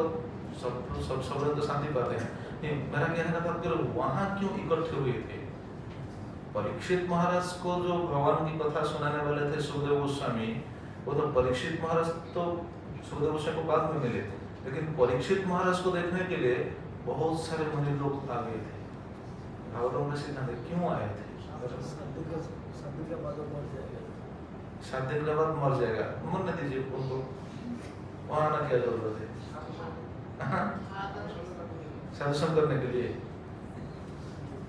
सब लोग तो शांति पाते हैं। नहीं, मेरा कहने का तात्पर्य वहां क्यों इकट्ठे हुए थे? परीक्षित महाराज को जो भगवान की कथा सुनाने वाले थे सुखदेव गोस्वामी, वो तो परीक्षित महाराज तो सुखदेव गोस्वामी को बाद में मिले, लेकिन परीक्षित महाराज को देखने के लिए बहुत सारे मुनि लोग आ गए थे। भागवतम का सिद्धांत क्यों आए थे? 7 दिन के बाद मर जाएगा, मरने दीजिए उनको, वहां आना क्या जरूरत है? साधुसंग करने के लिए।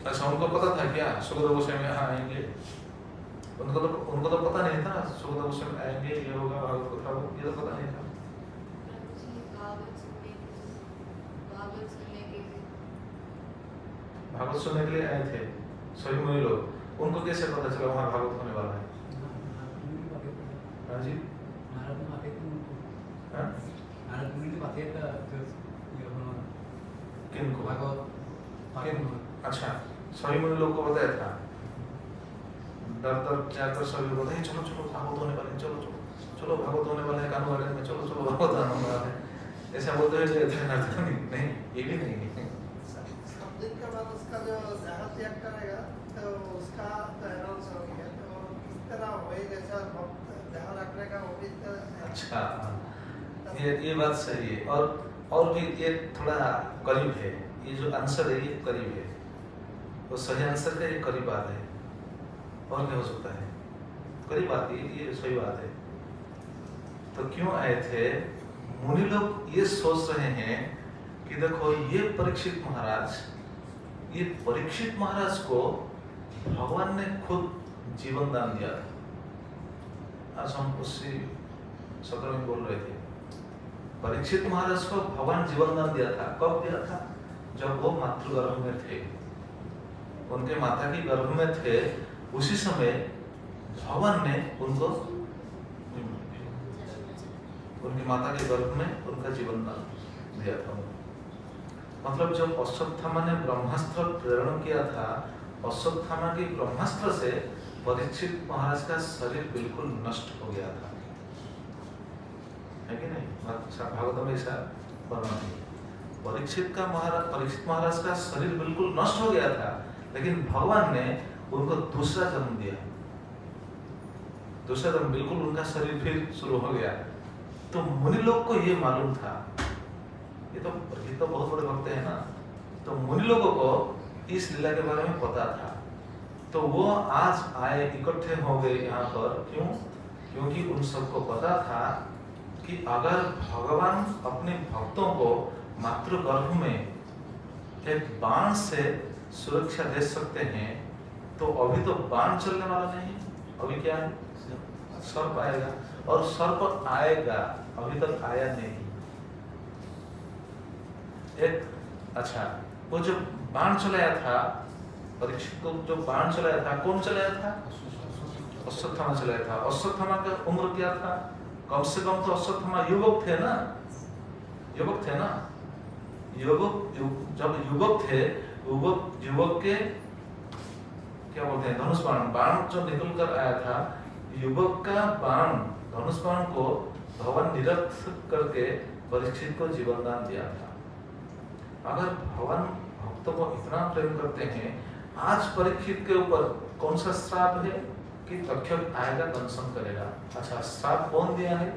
अच्छा, उनको पता था क्या सुखदेव गोस्वामी यहाँ आएंगे? उनको तो पता नहीं था सुखदेव गोस्वामी आएंगे, ये होगा, भागवत कथा होगा, ये तो पता नहीं था। भागवत सुनने के लिए आए थे सभी मुनि लोग। उनको कैसे पता चला वहाँ भागवत होने वाला है? हाँ जी, किनको? अच्छा, सभी मुनि लोग को बताया था। डर जाकर सभी लोग बताए, चलो चलो भागवत होने वाले, चलो भागवत होने वाले हैं, कानू वाले में चलो भागवत होने वाला है, ऐसा बोलते हुए नहीं, ये भी नहीं है। दिन के बाद उसका जो जहाँ त्याग करेगा तो उसका तो अनाउंस हो गया, तो इस तरह वही जैसा ध्यान रखने का वो भी। अच्छा, ये बात सही है। और भी ये थोड़ा करीब है, ये जो आंसर है ये करीब है, तो सही आंसर का ये करीब बात है। और क्या हो सकता है? करीब बात है, ये सही बात है। तो क्यों आए थे? मुनि लोग ये सोच रहे हैं कि देखो ये परीक्षित महाराज को भगवान ने खुद जीवन दान दिया था। आज हम उसी सत्र में बोल रहे थे, परीक्षित महाराज को भगवान जीवन दान दिया था। कब दिया था? जब वो मातृगर्भ में थे, उनके माता की गर्भ में थे, उसी समय भगवान ने उनको उनकी माता के गर्भ में उनका जीवन दान दिया था। मतलब जब अश्वत्थामा ने ब्रह्मास्त्र प्रेरण किया था, अश्वत्थामा की ब्रह्मास्त्र से परीक्षित महाराज का शरीर बिल्कुल नष्ट हो गया था, है कि नहीं? भागवत में ऐसा वर्णन है। परीक्षित महाराज का शरीर बिल्कुल नष्ट हो गया था, लेकिन भगवान ने उनको दूसरा जन्म दिया। दूसरा जन्म, बिल्कुल उनका शरीर फिर शुरू हो गया। तो मुनि लोग को ये मालूम था, ये तो बहुत बड़े भक्त है ना, तो मुनि लोगों को इस लीला के बारे में पता था। तो वो आज आए, इकट्ठे हो गए यहाँ पर। क्यों? क्योंकि उन सबको पता था कि अगर भगवान अपने भक्तों को मातृगर्भ में एक बाण से सुरक्षा दे सकते हैं, तो अभी तो बाण चलने वाला नहीं, अभी क्या है? सर्प आएगा, और सर्प आएगा, अभी तक आया नहीं। अच्छा, वो जो बाण चलाया था, परीक्षित को जो बाण चलाया था, कौन चलाया था? अश्वत्थामा चलाया था। अश्वत्थामा का उम्र क्या था? कम से कम तो अश्वत्थामा युवक थे ना। जब युवक थे, युवक के क्या बोलते हैं, धनुष बाण जो निकल कर आया था, युवक का बाण, धनुष बाण को भगवान निरस्त करके परीक्षित को जीवन दान दिया था। अगर भगवान भक्तों को इतना प्रेम करते हैं, आज परीक्षित के ऊपर कौन सा श्राप है कि तक्षक आएगा, दंशन करेगा। अच्छा, श्राप कौन दिया है?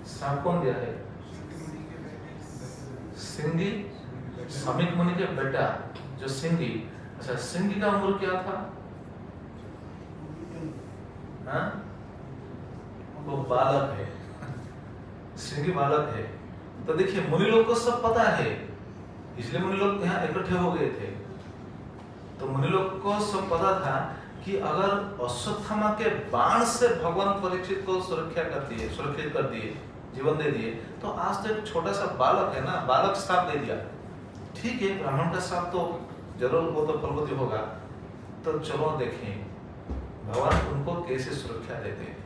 श्राप कौन दिया है? सिंगी, समीक मुनि के बेटा जो सिंगी। अच्छा, सिंगी का उम्र क्या था? वो बालक है, सिंगी बालक है। तो देखिए, मुनि लोग को सब पता है, इसलिए मुनि लोग यहाँ इकट्ठे हो गए थे। तो मुनि लोग को सब पता था कि अगर अश्वत्थामा के बाण से भगवान परीक्षित को सुरक्षित कर दिए, जीवन दे दिए, तो आज तो एक छोटा सा बालक है ना, बालक श्राप दे दिया। ठीक है, ब्राह्मण का श्राप तो जरूर वो तो फलवती होगा। तो चलो देखें भगवान उनको कैसे सुरक्षा देते हैं।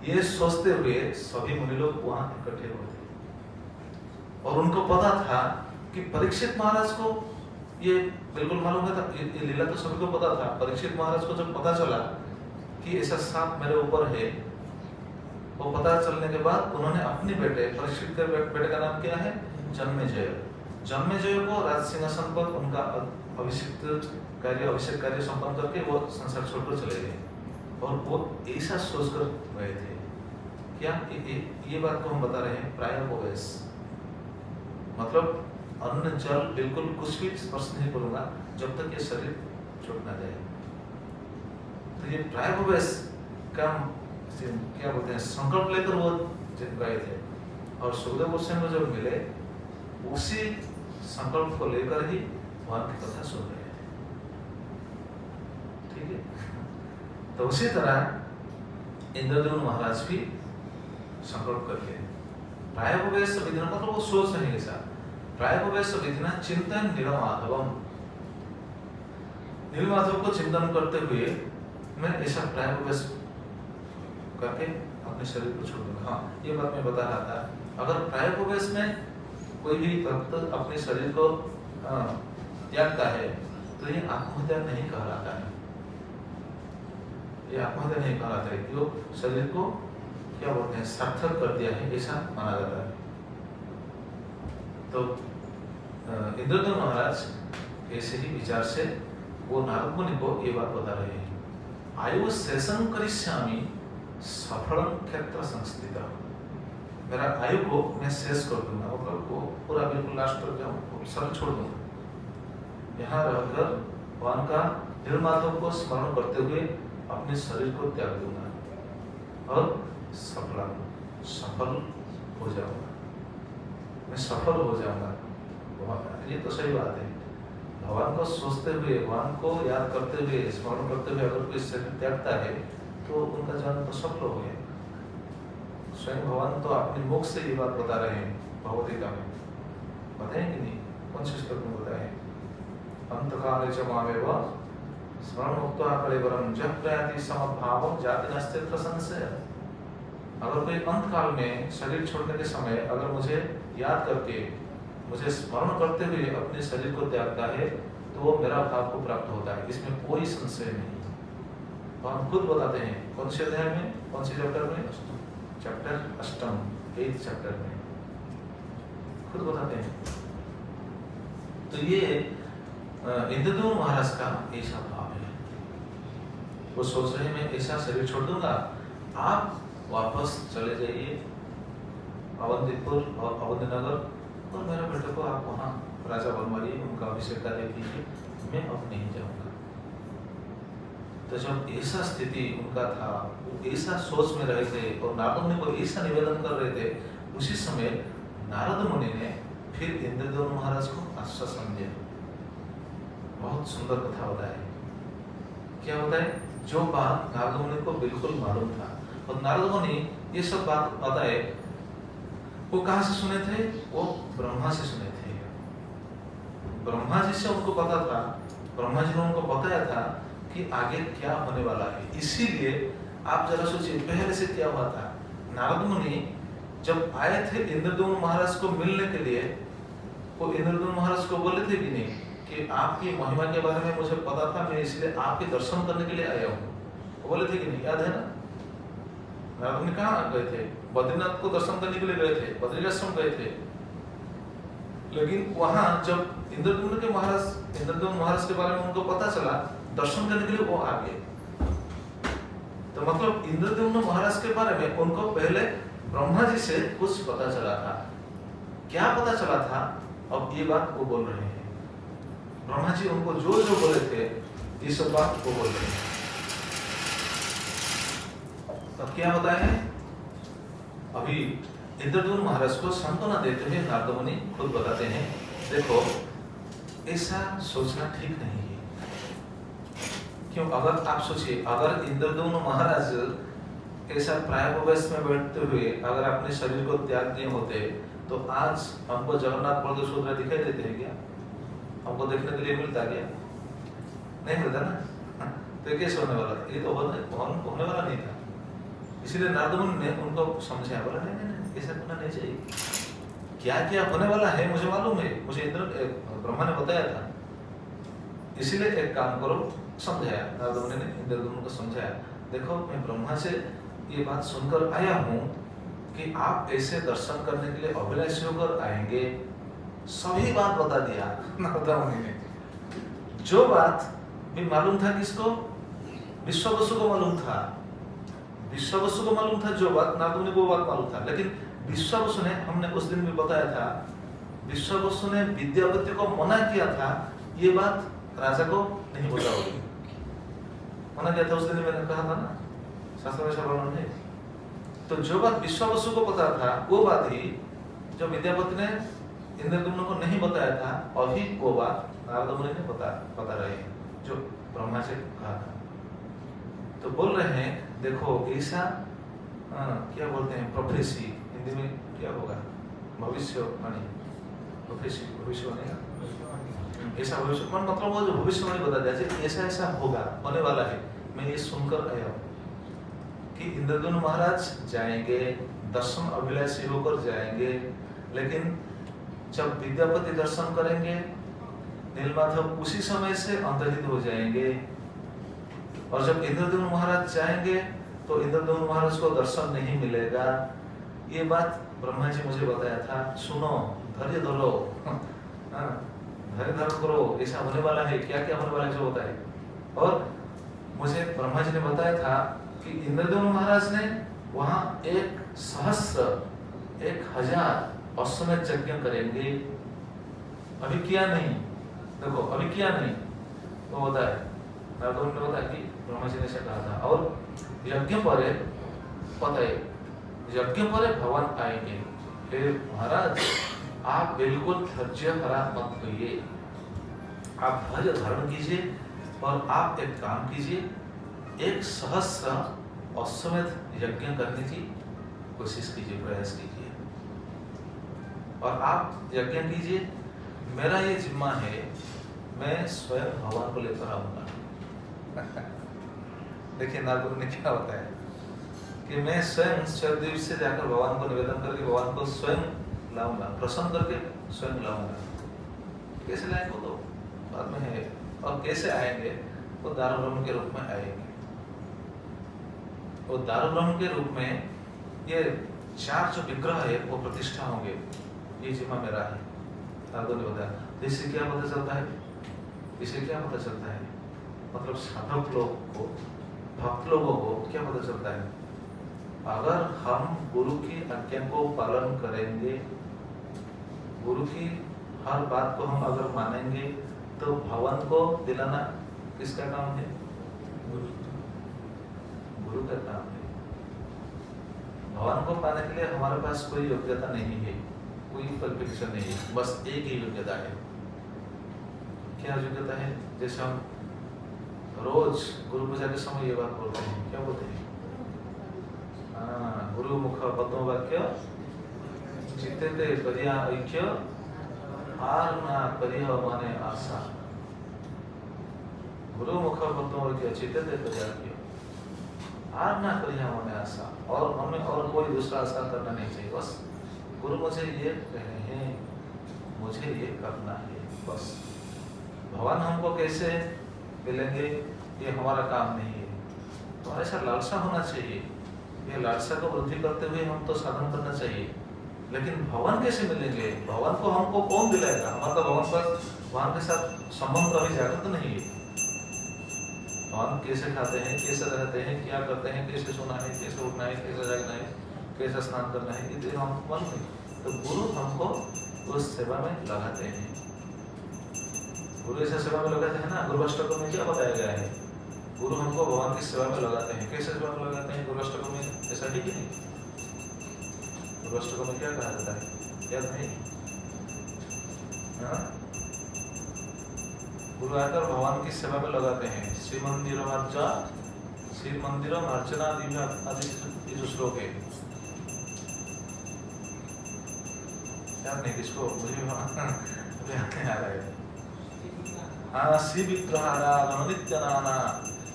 ये सोचते हुए सभी मुनि लोग वहां इकट्ठे हुए थे, और उनको पता था कि परीक्षित महाराज को ये बिल्कुल मालूम था। ये लीला तो सभी को पता था। परीक्षित महाराज को जब पता चला कि ऐसा सांप मेरे ऊपर है, वो पता चलने के बाद उन्होंने अपने बेटे, परीक्षित के बेटे का नाम क्या है? जन्मेजय को राज सिंहासन पर उनका अभिषेक कार्य संपन्न करके वो संसार छोड़कर चले गए। और वो ऐसा सोचकर गए थे। क्या ये बात को हम बता रहे हैं, प्रायोपवेश मतलब अन्न जल बिल्कुल कुछ भी स्पर्श नहीं करूंगा जब तक ये शरीर छूट ना जाए। तो ये प्रायोपवेश का क्या बोलते हैं, संकल्प लेकर वो गए थे। और सुखदेव गोस्वामी को जब मिले, उसी संकल्प को लेकर ही भगवान की कथा सुन रहे थे। ठीक है, तो उसी तरह इंद्रदेव महाराज भी संकल्प करके प्रायोपवेश विधिना, मतलब वो सोच रहे ऐसा, प्रायोपवेश विधिना चिंतन नीलमाधवम, नीलमाधव को चिंतन करते हुए मैं ऐसा प्रायोपवेश करके अपने शरीर को छोड़ दूंगा। हाँ, ये बात मैं बता रहा था। अगर प्रायोपवेश में कोई भी भक्त अपने शरीर को त्यागता है तो ये आत्महत्या नहीं कहलाता है। ये आत्महत्या नहीं कहलाता है कि वो शरीर को क्या बोलते हैं, सार्थक कर दिया है, ऐसा माना जाता है। तो इंद्रदेव महाराज ऐसे ही विचार से वो नारद मुनि को ये बात बता रहे हैं। आयु शेषं करिष्यामि सफलम क्षेत्र संस्थिता, मेरा आयु को मैं शेष कर दूंगा, मतलब वो पूरा बिल्कुल लास्ट तक जाऊँ, सब छोड़ दूंगा। यहाँ रहकर भगवान का नीलमाधव को स्मरण करते हुए अपने शरीर को त्याग दूंगा और सफल हो जाऊंगा, मैं सफल हो जाऊंगा। ये तो सही बात है। भगवान को सोचते हुए, भगवान को याद करते हुए, स्मरण करते हुए अगर कोई शरीर त्यागता है तो उनका जीवन तो सफल हो गया। स्वयं भगवान तो अपने मुख से ये बात बता रहे हैं भगवद्गीता में, बताएं कि नहीं? कौन से श्लोक में बताए? अंतकाले च मामेव स्मरण मुक्त्वा कलेवरम जब प्रयाति समभावं जाति नास्त्यत्र संशय। अगर कोई अंत काल में शरीर छोड़ने के समय अगर मुझे याद करके, मुझे स्मरण करते हुए अपने शरीर को त्यागता है तो वो मेरा भाव को प्राप्त होता है, इसमें कोई संशय नहीं। तो हम खुद बताते हैं कौन से अध्याय में, कौन से चैप्टर में? चैप्टर 8 चैप्टर में खुद बताते हैं। तो ये इंद्रद्युम्न महाराज का ऐसा भाव है। वो सोच रहे मैं ऐसा शरीर छोड़ दूंगा, आप वापस चले जाइए अवंतीपुर और अवंतीनगर और मेरे बेटे को आप वहाँ राजा बनवाइए, उनका अभिषेक कार्य कीजिए, मैं अब नहीं जाऊंगा। तो जब ऐसा स्थिति उनका था, वो ऐसा सोच में रहे थे और नारद मुनि को ऐसा निवेदन कर रहे थे, उसी समय नारद मुनि ने फिर इंद्रद्युम्न महाराज को आश्वासन दिया। बहुत सुंदर कथा होता है। क्या होता है? जो बात नारद मुनि को बिल्कुल मालूम था, और नारद मुनि ये सब बात बताए, वो कहाँ से सुने थे? वो ब्रह्मा से सुने थे। ब्रह्मा जी से उनको पता था, ब्रह्मा जी ने उनको बताया था कि आगे क्या होने वाला है। इसीलिए आप जरा सोचिए पहले से क्या हुआ था। नारद मुनि जब आए थे इंद्रद्युम्न महाराज को मिलने के लिए, वो इंद्रद्युम्न महाराज को बोले थे कि नहीं कि आपकी महिमा के बारे में मुझे पता था, मैं इसलिए आपके दर्शन करने के लिए आया हूँ। वो बोले थे कि नहीं? याद है ना? नारद मुनि कहाँ गए थे? बद्रीनाथ को दर्शन करने के लिए गए थे, बद्रिकाश्रम गए थे। लेकिन वहां जब इंद्रद्युम्न महाराज के बारे में उनको पता चला, दर्शन करने के लिए वो आ गए। तो मतलब इंद्रद्युम्न महाराज के बारे में उनको पहले ब्रह्मा जी से कुछ पता चला था। क्या पता चला था? अब ये बात वो बोल रहे हैं। ब्रह्मा जी उनको जो जो बोले थे ये सब बात वो बोल रहे हैं। अब क्या होता है? अभी इंद्रद्युम्न महाराज को सांत्वना देते हुए नारद मुनि खुद बताते हैं, देखो ऐसा सोचना ठीक नहीं है। क्यों? अगर आप सोचिए, अगर इंद्रद्युम्न महाराज ऐसा प्रायोपवेश में बैठते हुए अगर अपने शरीर को त्याग दिए होते तो आज हमको जगन्नाथ बलदेव सुभद्रा दिखाई देते हैं क्या? हमको देखने के लिए मिलता क्या? नहीं मिलता ना। तो ये कैसे होने वाला था? ये तो होने वाला नहीं था। इसीलिए नारद मुनि ने उनको समझाया, बोला नहीं ऐसा होना नहीं चाहिए। क्या क्या होने वाला है मुझे मालूम है, मुझे ब्रह्मा ने बताया था। इसीलिए एक काम करो, समझाया। नारद मुनि ने इंद्रद्युम्न को समझाया, देखो मैं ब्रह्मा से ये बात सुनकर आया हूँ कि आप ऐसे दर्शन करने के लिए अभिलाषी होकर आएंगे। सभी बात बता दिया नारद मुनि ने। जो बात भी मालूम था किसको? विश्ववसु को मालूम था। विश्ववसु को मालूम था जो बात, नारद मुनि को वो बात मालूम था। लेकिन विश्ववसु ने, हमने उस दिन भी बताया था, विश्ववसु ने विद्यापति को मना किया था ये बात राजा को नहीं बताओगे। मना किया था उस दिन, मैंने कहा था ना, शास्त्र में वर्णन है। तो जो बात विश्ववसु को पता था वो बात ही जो विद्यापति ने इंद्रद्युम्न को नहीं बताया था, अभी वो बात नारद मुनि ने बता रहे हैं जो ब्रह्मा से कहा था। तो बोल रहे हैं देखो ऐसा क्या बोलते हैं, प्रोफेसी हिंदी में क्या होगा? भविष्यवाणी। प्रोफेसी भविष्यवाणी का ऐसा भविष्यवाणी मतलब वो जो भविष्यवाणी बता दिया ऐसा ऐसा होगा, होने वाला है। मैं ये सुनकर आया हूँ कि इंद्रद्युम्न महाराज जाएंगे, दर्शन अभिलाषी होकर जाएंगे, लेकिन जब विद्यापति दर्शन करेंगे नीलमाधव उसी समय से अंतर्हित हो जाएंगे। और जब इंद्रद्युम्न महाराज जाएंगे तो इंद्रद्युम्न महाराज को दर्शन नहीं मिलेगा। ये बात ब्रह्मा जी मुझे बताया था, सुनो, धैर्य धरो, धैर्य धारण करो, ऐसा होने वाला है। क्या क्या होने वाला है जो होता है। और मुझे ब्रह्मा जी ने बताया था कि इंद्रद्युम्न महाराज ने वहां 1000 अश्वमेध यज्ञ करेंगे। अभी किया नहीं, देखो अभी किया नहीं, वो होता है। नारद मुनि ने बताया कि ब्रह्मा जी ने ऐसा कहा था। और यज्ञ पर पता है, यज्ञ पर भगवान आएंगे। हे महाराज, आप बिल्कुल धैर्य हरा मत होइए, आप धैर्य धारण कीजिए और आप एक काम कीजिए, 1 सहस्र अश्वमेध यज्ञ करने की कोशिश कीजिए, प्रयास कीजिए और आप यज्ञ कीजिए। मेरा ये जिम्मा है, मैं स्वयं भगवान को लेकर आऊंगा। देखिए नारद ने क्या होता है कि मैं स्वयं स्वयंद्वीप से जाकर भगवान को निवेदन करके भगवान को स्वयं लाऊंगा, प्रसन्न करके स्वयं लाऊंगा। कैसे लाएंगे वो तो बाद में है, और कैसे आएंगे वो दारुब्रह्म के रूप में आएंगे। वो दारुब्रह्म के रूप में ये 4 जो विग्रह है वो प्रतिष्ठा होंगे, ये जिम्मा मेरा है। नारद ने बताया। इससे क्या पता चलता है, इसे क्या पता चलता है, मतलब साधक लोग को, भक्त लोगों को क्या पता चलता है, अगर हम गुरु की आज्ञा को पालन करेंगे, गुरु की हर बात को हम अगर मानेंगे, तो भगवान को दिलाना किसका काम है, गुरु का काम है। भगवान को पाने के लिए हमारे पास कोई योग्यता नहीं है, कोई क्वालिफिकेशन नहीं है, बस एक ही योग्यता है। क्या योग्यता है? जैसे हम रोज गुरु पूजा के समय ये बात बोलते हैं, क्या बोलते हैं? गुरु मुख पद्म वाक्य चित्ते करिया ऐक्य आर ना करिया माने आशा। गुरु मुख पद्म वाक्य चित्ते करिया ऐक्य आर ना करिया माने आशा। और हमें और कोई दूसरा आशा करना नहीं चाहिए, बस गुरु मुझे ये कह रहे हैं, मुझे ये करना है, बस। भगवान हमको कैसे मिलेंगे ये हमारा काम नहीं है, तो ऐसा लालसा होना चाहिए। ये लालसा को वृद्धि करते हुए हम तो साधन करना चाहिए, लेकिन भगवान कैसे मिलेंगे, भगवान को हमको कौन दिलाएगा? हमारा तो भगवान के साथ संबंध अभी जागृत नहीं है। भगवान कैसे खाते हैं, कैसे रहते हैं, क्या करते हैं, कैसे सोना है, कैसे उठना है, कैसे जागना है, कैसे स्नान करना है, ये हमको मालूम नहीं। तो गुरु हमको उस सेवा में लगाते हैं। गुरु ऐसा सेवा में लगाते हैं ना, गुरुअष्टक में क्या बताया गया है, गुरु हमको भगवान की सेवा में लगाते हैं। कैसे सेवा में लगाते हैं गुरुअष्टक में, ऐसा ठीक है नहीं? गुरुअष्टक में क्या कहा जाता है, याद नहीं? गुरु आकर भगवान की सेवा में लगाते हैं। श्री मंदिर अर्चना आदि जो श्लोक है, याद नहीं किसको, मुझे याद नहीं आ रहा है। श्री विग्रहाराधन नित्य नाना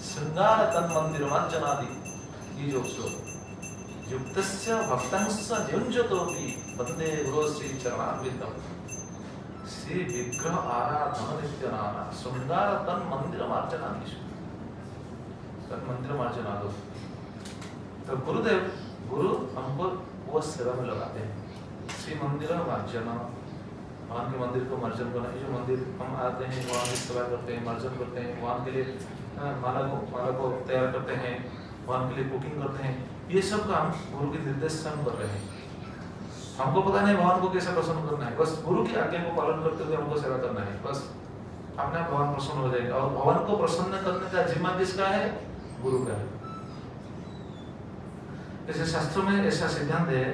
श्रृंगार तन मंदिर अर्चनादि, ये जो श्लोक युक्तस्य भक्तंस्य नियुञ्जतोपि वंदे गुरो श्री चरणारविंदम। श्री विग्रह आराधन नित्य नाना श्रृंगार तन मंदिर अर्चनादि, तन मंदिर अर्चना दो। तो गुरुदेव, गुरु हमको वो सेवा में लगाते हैं। श्री मंदिर अर्चना, भगवान के मंदिर को मार्जन करना। ये जो मंदिर हम आते हैं, वहाँ की सेवा करते हैं, मार्जन करते हैं, वहाँ के लिए माला को तैयार करते हैं, वहाँ के लिए कुकिंग करते हैं, ये सब काम गुरु के निर्देश से हम कर रहे हैं। हमको पता नहीं भगवान को कैसे प्रसन्न करना है, बस गुरु की आज्ञा को पालन करते हुए हमको सेवा करना है, बस अपने आप भगवान प्रसन्न हो जाएगा। और भगवान को प्रसन्न करने का जिम्मा किसका है? गुरु का है। जैसे शास्त्रों में ऐसा सिद्धांत है,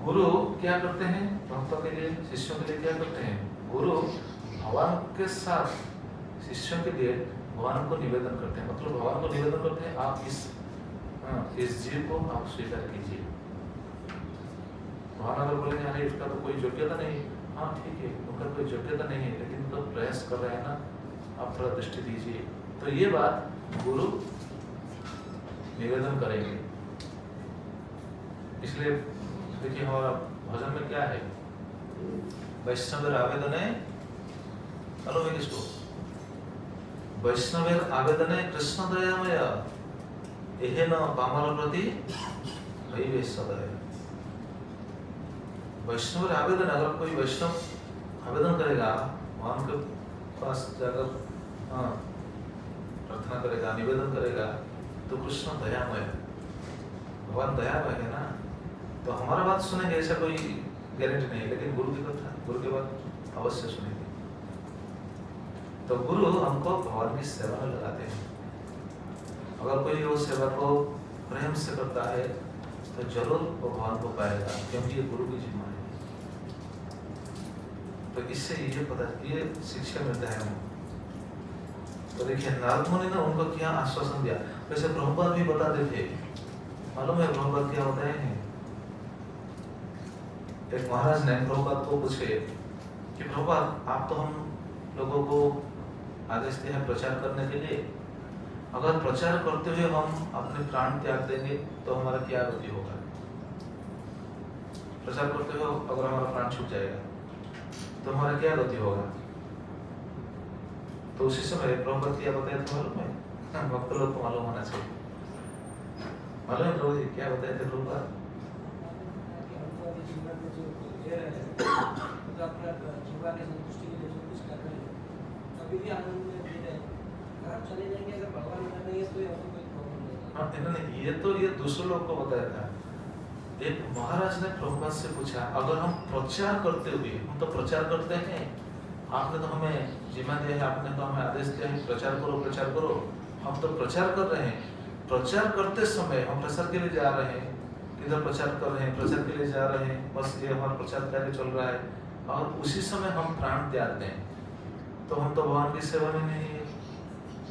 गुरु क्या करते हैं भक्तों के लिए, शिष्यों के लिए क्या करते हैं? गुरु भगवान के साथ शिष्यों के लिए भगवान को निवेदन करते हैं, मतलब भगवान को निवेदन करते हैं, आप इस जीव को आप स्वीकार कीजिए। भगवान अगर बोलेंगे अरे इसका तो कोई योग्यता नहीं, हाँ ठीक है, उनका कोई योग्यता नहीं है, लेकिन तो प्रयास कर रहे हैं ना, आप थोड़ा दृष्टि दीजिए। तो ये बात गुरु निवेदन करेंगे। इसलिए देखिए हमारा भजन में क्या है, वैष्णवेर आवेदने, हेलो मैं किसको, वैष्णवेर आवेदने कृष्ण दयामय एहेन पामर प्रति भैवे सदय। वैष्णवेर आवेदन, अगर कोई वैष्णव आवेदन करेगा, भगवान के पास जाकर प्रार्थना करेगा, निवेदन करेगा, तो कृष्ण दयामय, भगवान दयामय है ना, तो हमारा बात सुनेंगे ऐसा कोई गारंटी नहीं है, लेकिन गुरु की कथा, गुरु के बात अवश्य सुनेंगे। तो गुरु हमको भगवान की सेवा में लगाते हैं। अगर कोई वो सेवा को प्रेम से करता है तो जरूर भगवान को पाएगा, क्योंकि ये गुरु की जिम्मा है। तो इससे ये पता, ये शिक्षा मिलता है हमें। तो देखिए नारद मुनि ने उनको क्या आश्वासन दिया। वैसे प्रभुपाद भी बताते थे, मालूम है प्रभुपाद क्या होता है? एक महाराज ने प्रभुपाद को पूछे कि प्रभुपाद, आप तो हम लोगों को आदेश दिए हैं प्रचार करने के लिए, अगर प्रचार करते हुए हम अपने प्राण त्याग देंगे तो हमारा क्या गति होगा? प्रचार करते हुए अगर हमारा प्राण छूट जाएगा तो हमारा क्या गति होगा? तो उसी समय प्रभुपाद क्या बताया था मालूम है? भक्त लोग को मालूम होना चाहिए। मालूम है प्रभु जी क्या बताए थे प्रभुपाद? ये तो ये दूसरे लोग को बताया था। एक महाराज ने प्रभुपाद से पूछा, अगर हम प्रचार करते हुए, हम तो प्रचार करते हैं, आपने तो हमें जिम्मा दिया है, आपने तो हमें आदेश दिया है प्रचार करो प्रचार करो, हम तो प्रचार कर रहे हैं। प्रचार करते समय हम प्रचार के लिए जा रहे हैं, किधर प्रचार कर रहे हैं, प्रचार के लिए जा रहे हैं, बस ये हमारा प्रचार कार्य चल रहा है, और उसी समय हम प्राण त्याग दें तो हम तो भगवान की सेवा में नहीं है,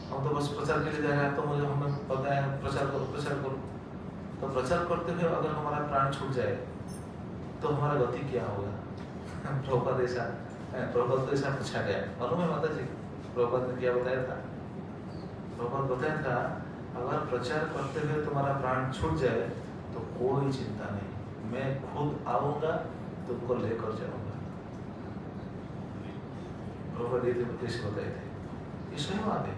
हम तो बस प्रचार के लिए जा रहे हैं। तो मुझे हमें पता है प्रचार करो प्रचार करो। तो प्रचार करते हुए अगर हमारा प्राण छूट जाए तो हमारा गति क्या होगा? प्रभुपाद को ऐसा पूछा गया। मालूम है माता जी प्रभुपाद ने क्या बताया था? प्रभुपाद बताया था, अगर प्रचार करते हुए तुम्हारा प्राण छूट जाए तो कोई चिंता नहीं, मैं खुद आऊंगा तुमको लेकर जाऊंगा। प्रभुपाद ऐसे बताए थे, ये स्वयं आते,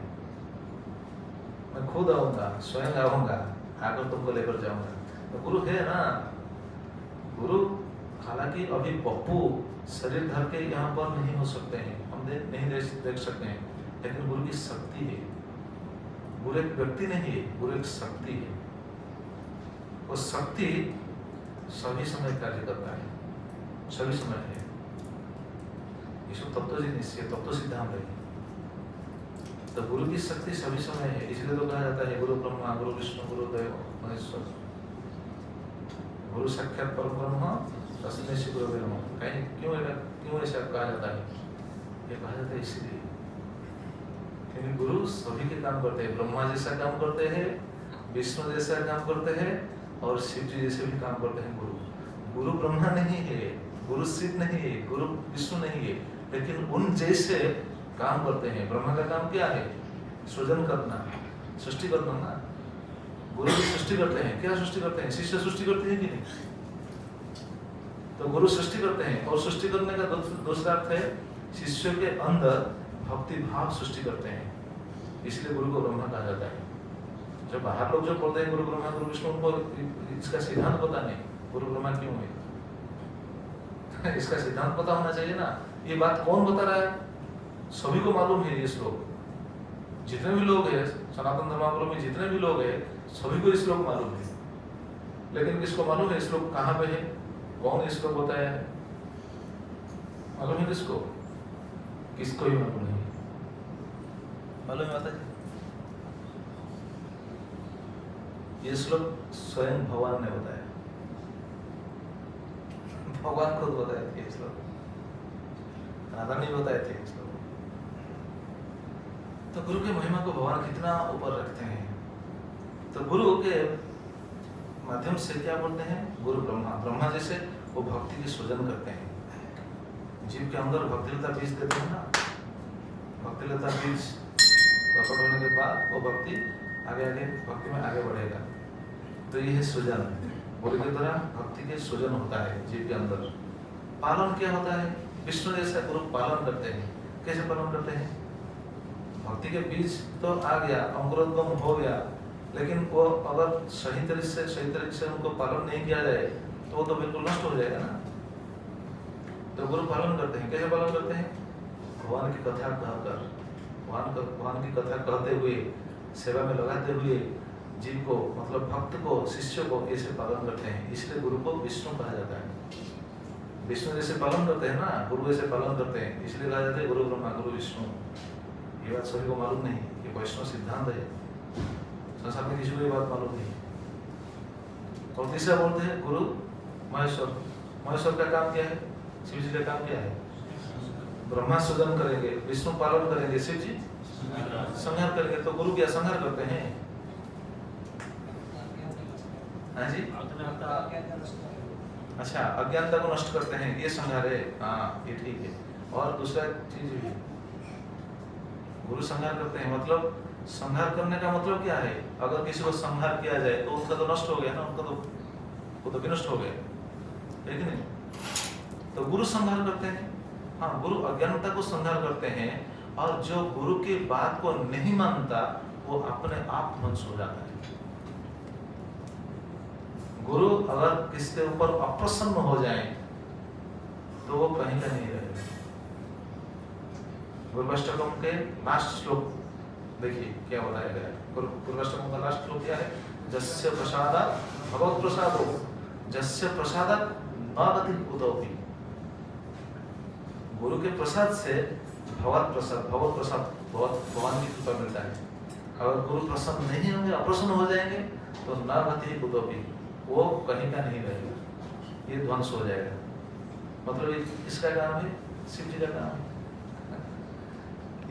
मैं खुद आऊंगा, स्वयं आऊंगा, आकर तुमको लेकर जाऊंगा। तो गुरु है ना, गुरु हालांकि अभी पप्पू शरीर धर के यहाँ पर नहीं हो सकते हैं, हम नहीं देख सकते हैं, लेकिन गुरु की शक्ति है। गुरु एक व्यक्ति नहीं है, गुरु एक शक्ति है। वो शक्ति सभी समय कार्य करता है, सभी समय है। इसको तत्व जी निश्चय, तत्व सिद्धांत है। तो गुरु की शक्ति सभी समय है, इसलिए तो कहा जाता है गुरु ब्रह्मा गुरु विष्णु गुरु देव महेश्वर, गुरु साक्षात परम ब्रह्म तस्मै श्री गुरुवे नमः। कहीं क्यों ऐसा कहा जाता है? ये कहा जाता है इसलिए क्योंकि गुरु सभी के काम करते हैं, ब्रह्मा जैसा काम करते हैं, विष्णु जैसा काम करते हैं, और शिव जी जैसे भी काम करते हैं। गुरु ब्रह्मा नहीं है, गुरु शिव नहीं है, गुरु विष्णु नहीं है, लेकिन उन जैसे काम करते हैं। ब्रह्मा का काम क्या है? सृजन करना, सृष्टि करना ना। गुरु की सृष्टि करते हैं, क्या सृष्टि करते हैं? शिष्य सृष्टि करते हैं कि नहीं? तो गुरु सृष्टि करते हैं, और सृष्टि करने का दूसरा अर्थ है शिष्य के अंदर भक्ति भाव सृष्टि करते हैं, इसलिए गुरु को ब्रह्मा कहा जाता है। जो बाहर लोग जो बोलते हैं गुरु ब्रह्मा गुरु विष्णु, उनको इसका सिद्धांत पता नहीं गुरु ब्रह्मा क्यों है। इसका सिद्धांत पता होना चाहिए ना। ये बात कौन बता रहा है? सभी को मालूम है। ये श्लोक जितने भी लोग हैं सनातन धर्मावलंबी में, जितने भी लोग हैं सभी को ये श्लोक मालूम है, लेकिन किसको मालूम है श्लोक कहाँ पे है, कौन ये श्लोक बताया है? मालूम है किसको? किसको ही मालूम नहीं। मालूम है माता जी? ये श्लोक स्वयं भगवान ने बताया, भगवान खुद बताए थे। श्लोक राधा नहीं बताए थे श्लोक। तो गुरु की महिमा को भगवान कितना ऊपर रखते हैं। तो गुरु के माध्यम से क्या बोलते हैं? गुरु ब्रह्मा, ब्रह्मा जैसे वो भक्ति की सृजन करते हैं। जीव के अंदर भक्तिलता बीज देते हैं ना, भक्तिलता बीज प्रकट होने के बाद वो भक्ति आगे आगे भक्ति में आगे बढ़ेगा। तो ये है सृजन। गुरु के द्वारा भक्ति के सृजन होता है जीव के अंदर। पालन क्या होता है? विष्णु जैसा गुरु पालन करते हैं। कैसे पालन करते हैं? भक्ति के बीज तो आ गया, अंकुरोद्गम हो गया, लेकिन वो अगर सही तरीके से उनको पालन नहीं किया जाए तो वो तो बिल्कुल नष्ट हो जाएगा ना। तो गुरु पालन करते हैं। कैसे पालन करते हैं? भगवान की कथा कहकर, भगवान की कथा कहते हुए, सेवा में लगाते हुए जीव को, मतलब भक्त को, शिष्य को ऐसे पालन करते हैं। इसलिए गुरु को विष्णु कहा जाता है। विष्णु जैसे पालन करते हैं ना, गुरु जैसे पालन करते हैं, इसलिए कहा जाता है गुरु ब्रह्मा गुरु विष्णु। ये बात सभी को मालूम नहीं, ये वैष्णव सिद्धांत है। संसार में किसी को ये बात मालूम नहीं। और तीसरा बोलते हैं गुरु महेश्वर। महेश्वर का काम क्या है? शिव जी का काम क्या है? ब्रह्मा सृजन करेंगे, विष्णु पालन करेंगे, शिव जी संहार करेंगे। तो गुरु क्या संहार करते हैं? हाँ जी, अच्छा, अज्ञानता को नष्ट करते हैं, ये संहार है। हाँ, ये ठीक है। और दूसरा चीज भी गुरु संहार करते हैं, मतलब संहार करने का मतलब क्या है? अगर किसी को संहार किया जाए तो उनका तो नष्ट हो गया ना, उनका तो वो तो विनष्ट हो गया, है कि नहीं? तो गुरु संहार करते हैं। हाँ, गुरु अज्ञानता को संहार करते हैं, और जो गुरु की बात को नहीं मानता वो अपने आप ध्वंस हो जाता है। गुरु अगर किसके ऊपर अप्रसन्न हो जाए तो वो कहीं का नहीं रहेगा। गुरुष्टकम के लास्ट श्लोक देखिए क्या बताया गया है। गुरुष्टकम का लास्ट श्लोक क्या है? जस्य प्रसादात् भगवत् प्रसादो जस्य प्रसादात् न गति कुतोपि। गुरु के प्रसाद से भगवत प्रसाद भगवान की कृपा मिलता है। अगर गुरु प्रसन्न नहीं होंगे, अप्रसन्न हो जाएंगे तो न गति कुतोपि, वो कहीं का नहीं रहेगा, ये ध्वंस हो जाएगा। मतलब ये किसका काम है? शिव जी का काम है।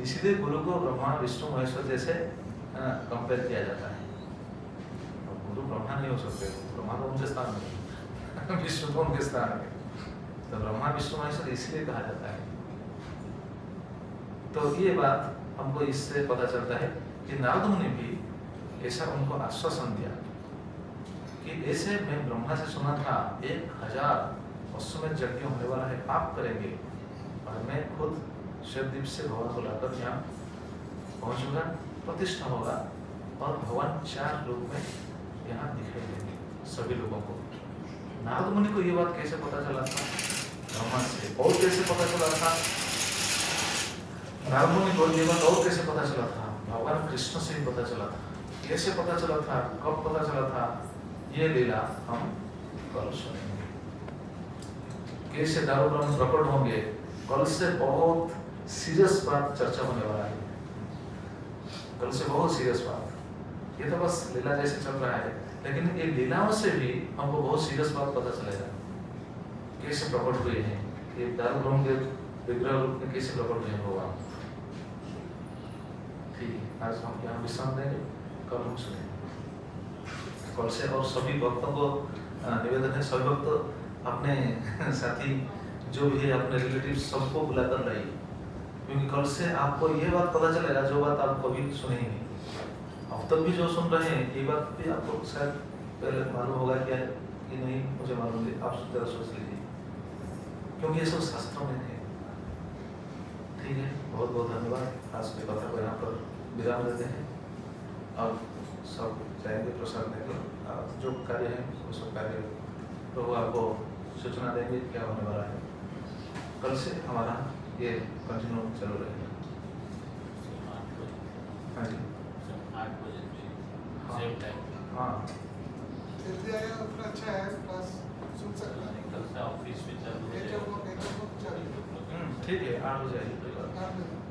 इसीलिए गुरु को ब्रह्मा विष्णु महेश्वर जैसे कंपेयर किया जाता है। और गुरु ब्रह्मा नहीं हो सकते, ब्रह्मा तो उनके स्थान में, विष्णु तो उनके स्थान में, तो ब्रह्मा विष्णु महेश्वर इसलिए कहा जाता है। तो ये बात हमको इससे पता चलता है कि नारद मुनि भी ऐसा उनको आश्वासन दिया कि ऐसे मैं ब्रह्मा से सुना था 1000 अश्वमेध यज्ञ होने वाला है, आप करेंगे, और मैं खुद श्वेतद्वीप से भगवान को लाकर यहाँ पहुंचूंगा, प्रतिष्ठा होगा, और भगवान 4 रूप में यहाँ दिखाई देंगे सभी लोगों को। नारद मुनि को ये बात कैसे पता चला था? ब्रह्मा से। और कैसे पता चला था? नारद मुनि को ये बात और कैसे पता चला था? भगवान कृष्ण से ही पता चला था। कैसे पता चला था? कब पता चला था? ये लीला हम कल सुनेंगे। कैसे दारू ब्रह्म प्रकट होंगे, कल से बहुत सीरियस बात चर्चा होने वाला है। कल से बहुत सीरियस बात, ये तो बस लीला जैसे चल रहा है, लेकिन ये लीलाओं से भी हमको बहुत सीरियस बात पता चलेगा। कैसे प्रकट हुए हैं ये दारू ब्रह्म के विग्रह रूप में, कैसे प्रकट हुए भगवान। ठीक है, आज हम यहाँ विश्राम देंगे, कल हम सुनेंगे। कल से और सभी भक्तों को निवेदन है, सभी भक्त अपने साथी जो भी है, अपने रिलेटिव सबको बुलाकर लाइए, क्योंकि कल से आपको ये बात पता चलेगा जो बात आप कभी सुने ही नहीं। अब तक भी जो सुन रहे हैं ये बात भी आपको शायद पहले मालूम होगा क्या कि नहीं, मुझे मालूम नहीं, आप जरा सोच लीजिए, क्योंकि ये सब शास्त्रों में है। ठीक है, बहुत बहुत धन्यवाद। आज की कथा को यहाँ पर विराम देते हैं, और सब जाएंगे प्रसाद देंगे, जो कार्य है वो सब कार्य तो आपको सूचना देंगे क्या होने वाला है। कल से हमारा ये कंटिन्यू चल रहेगा। हाँ जी, 8 बजे सेम टाइम। हाँ, जल्दी आएगा उतना अच्छा है, क्लास सुन सकता है। कल से ऑफिस में चालू हो एक जाएगा। लोग चल ठीक है, 8 बजे आइए।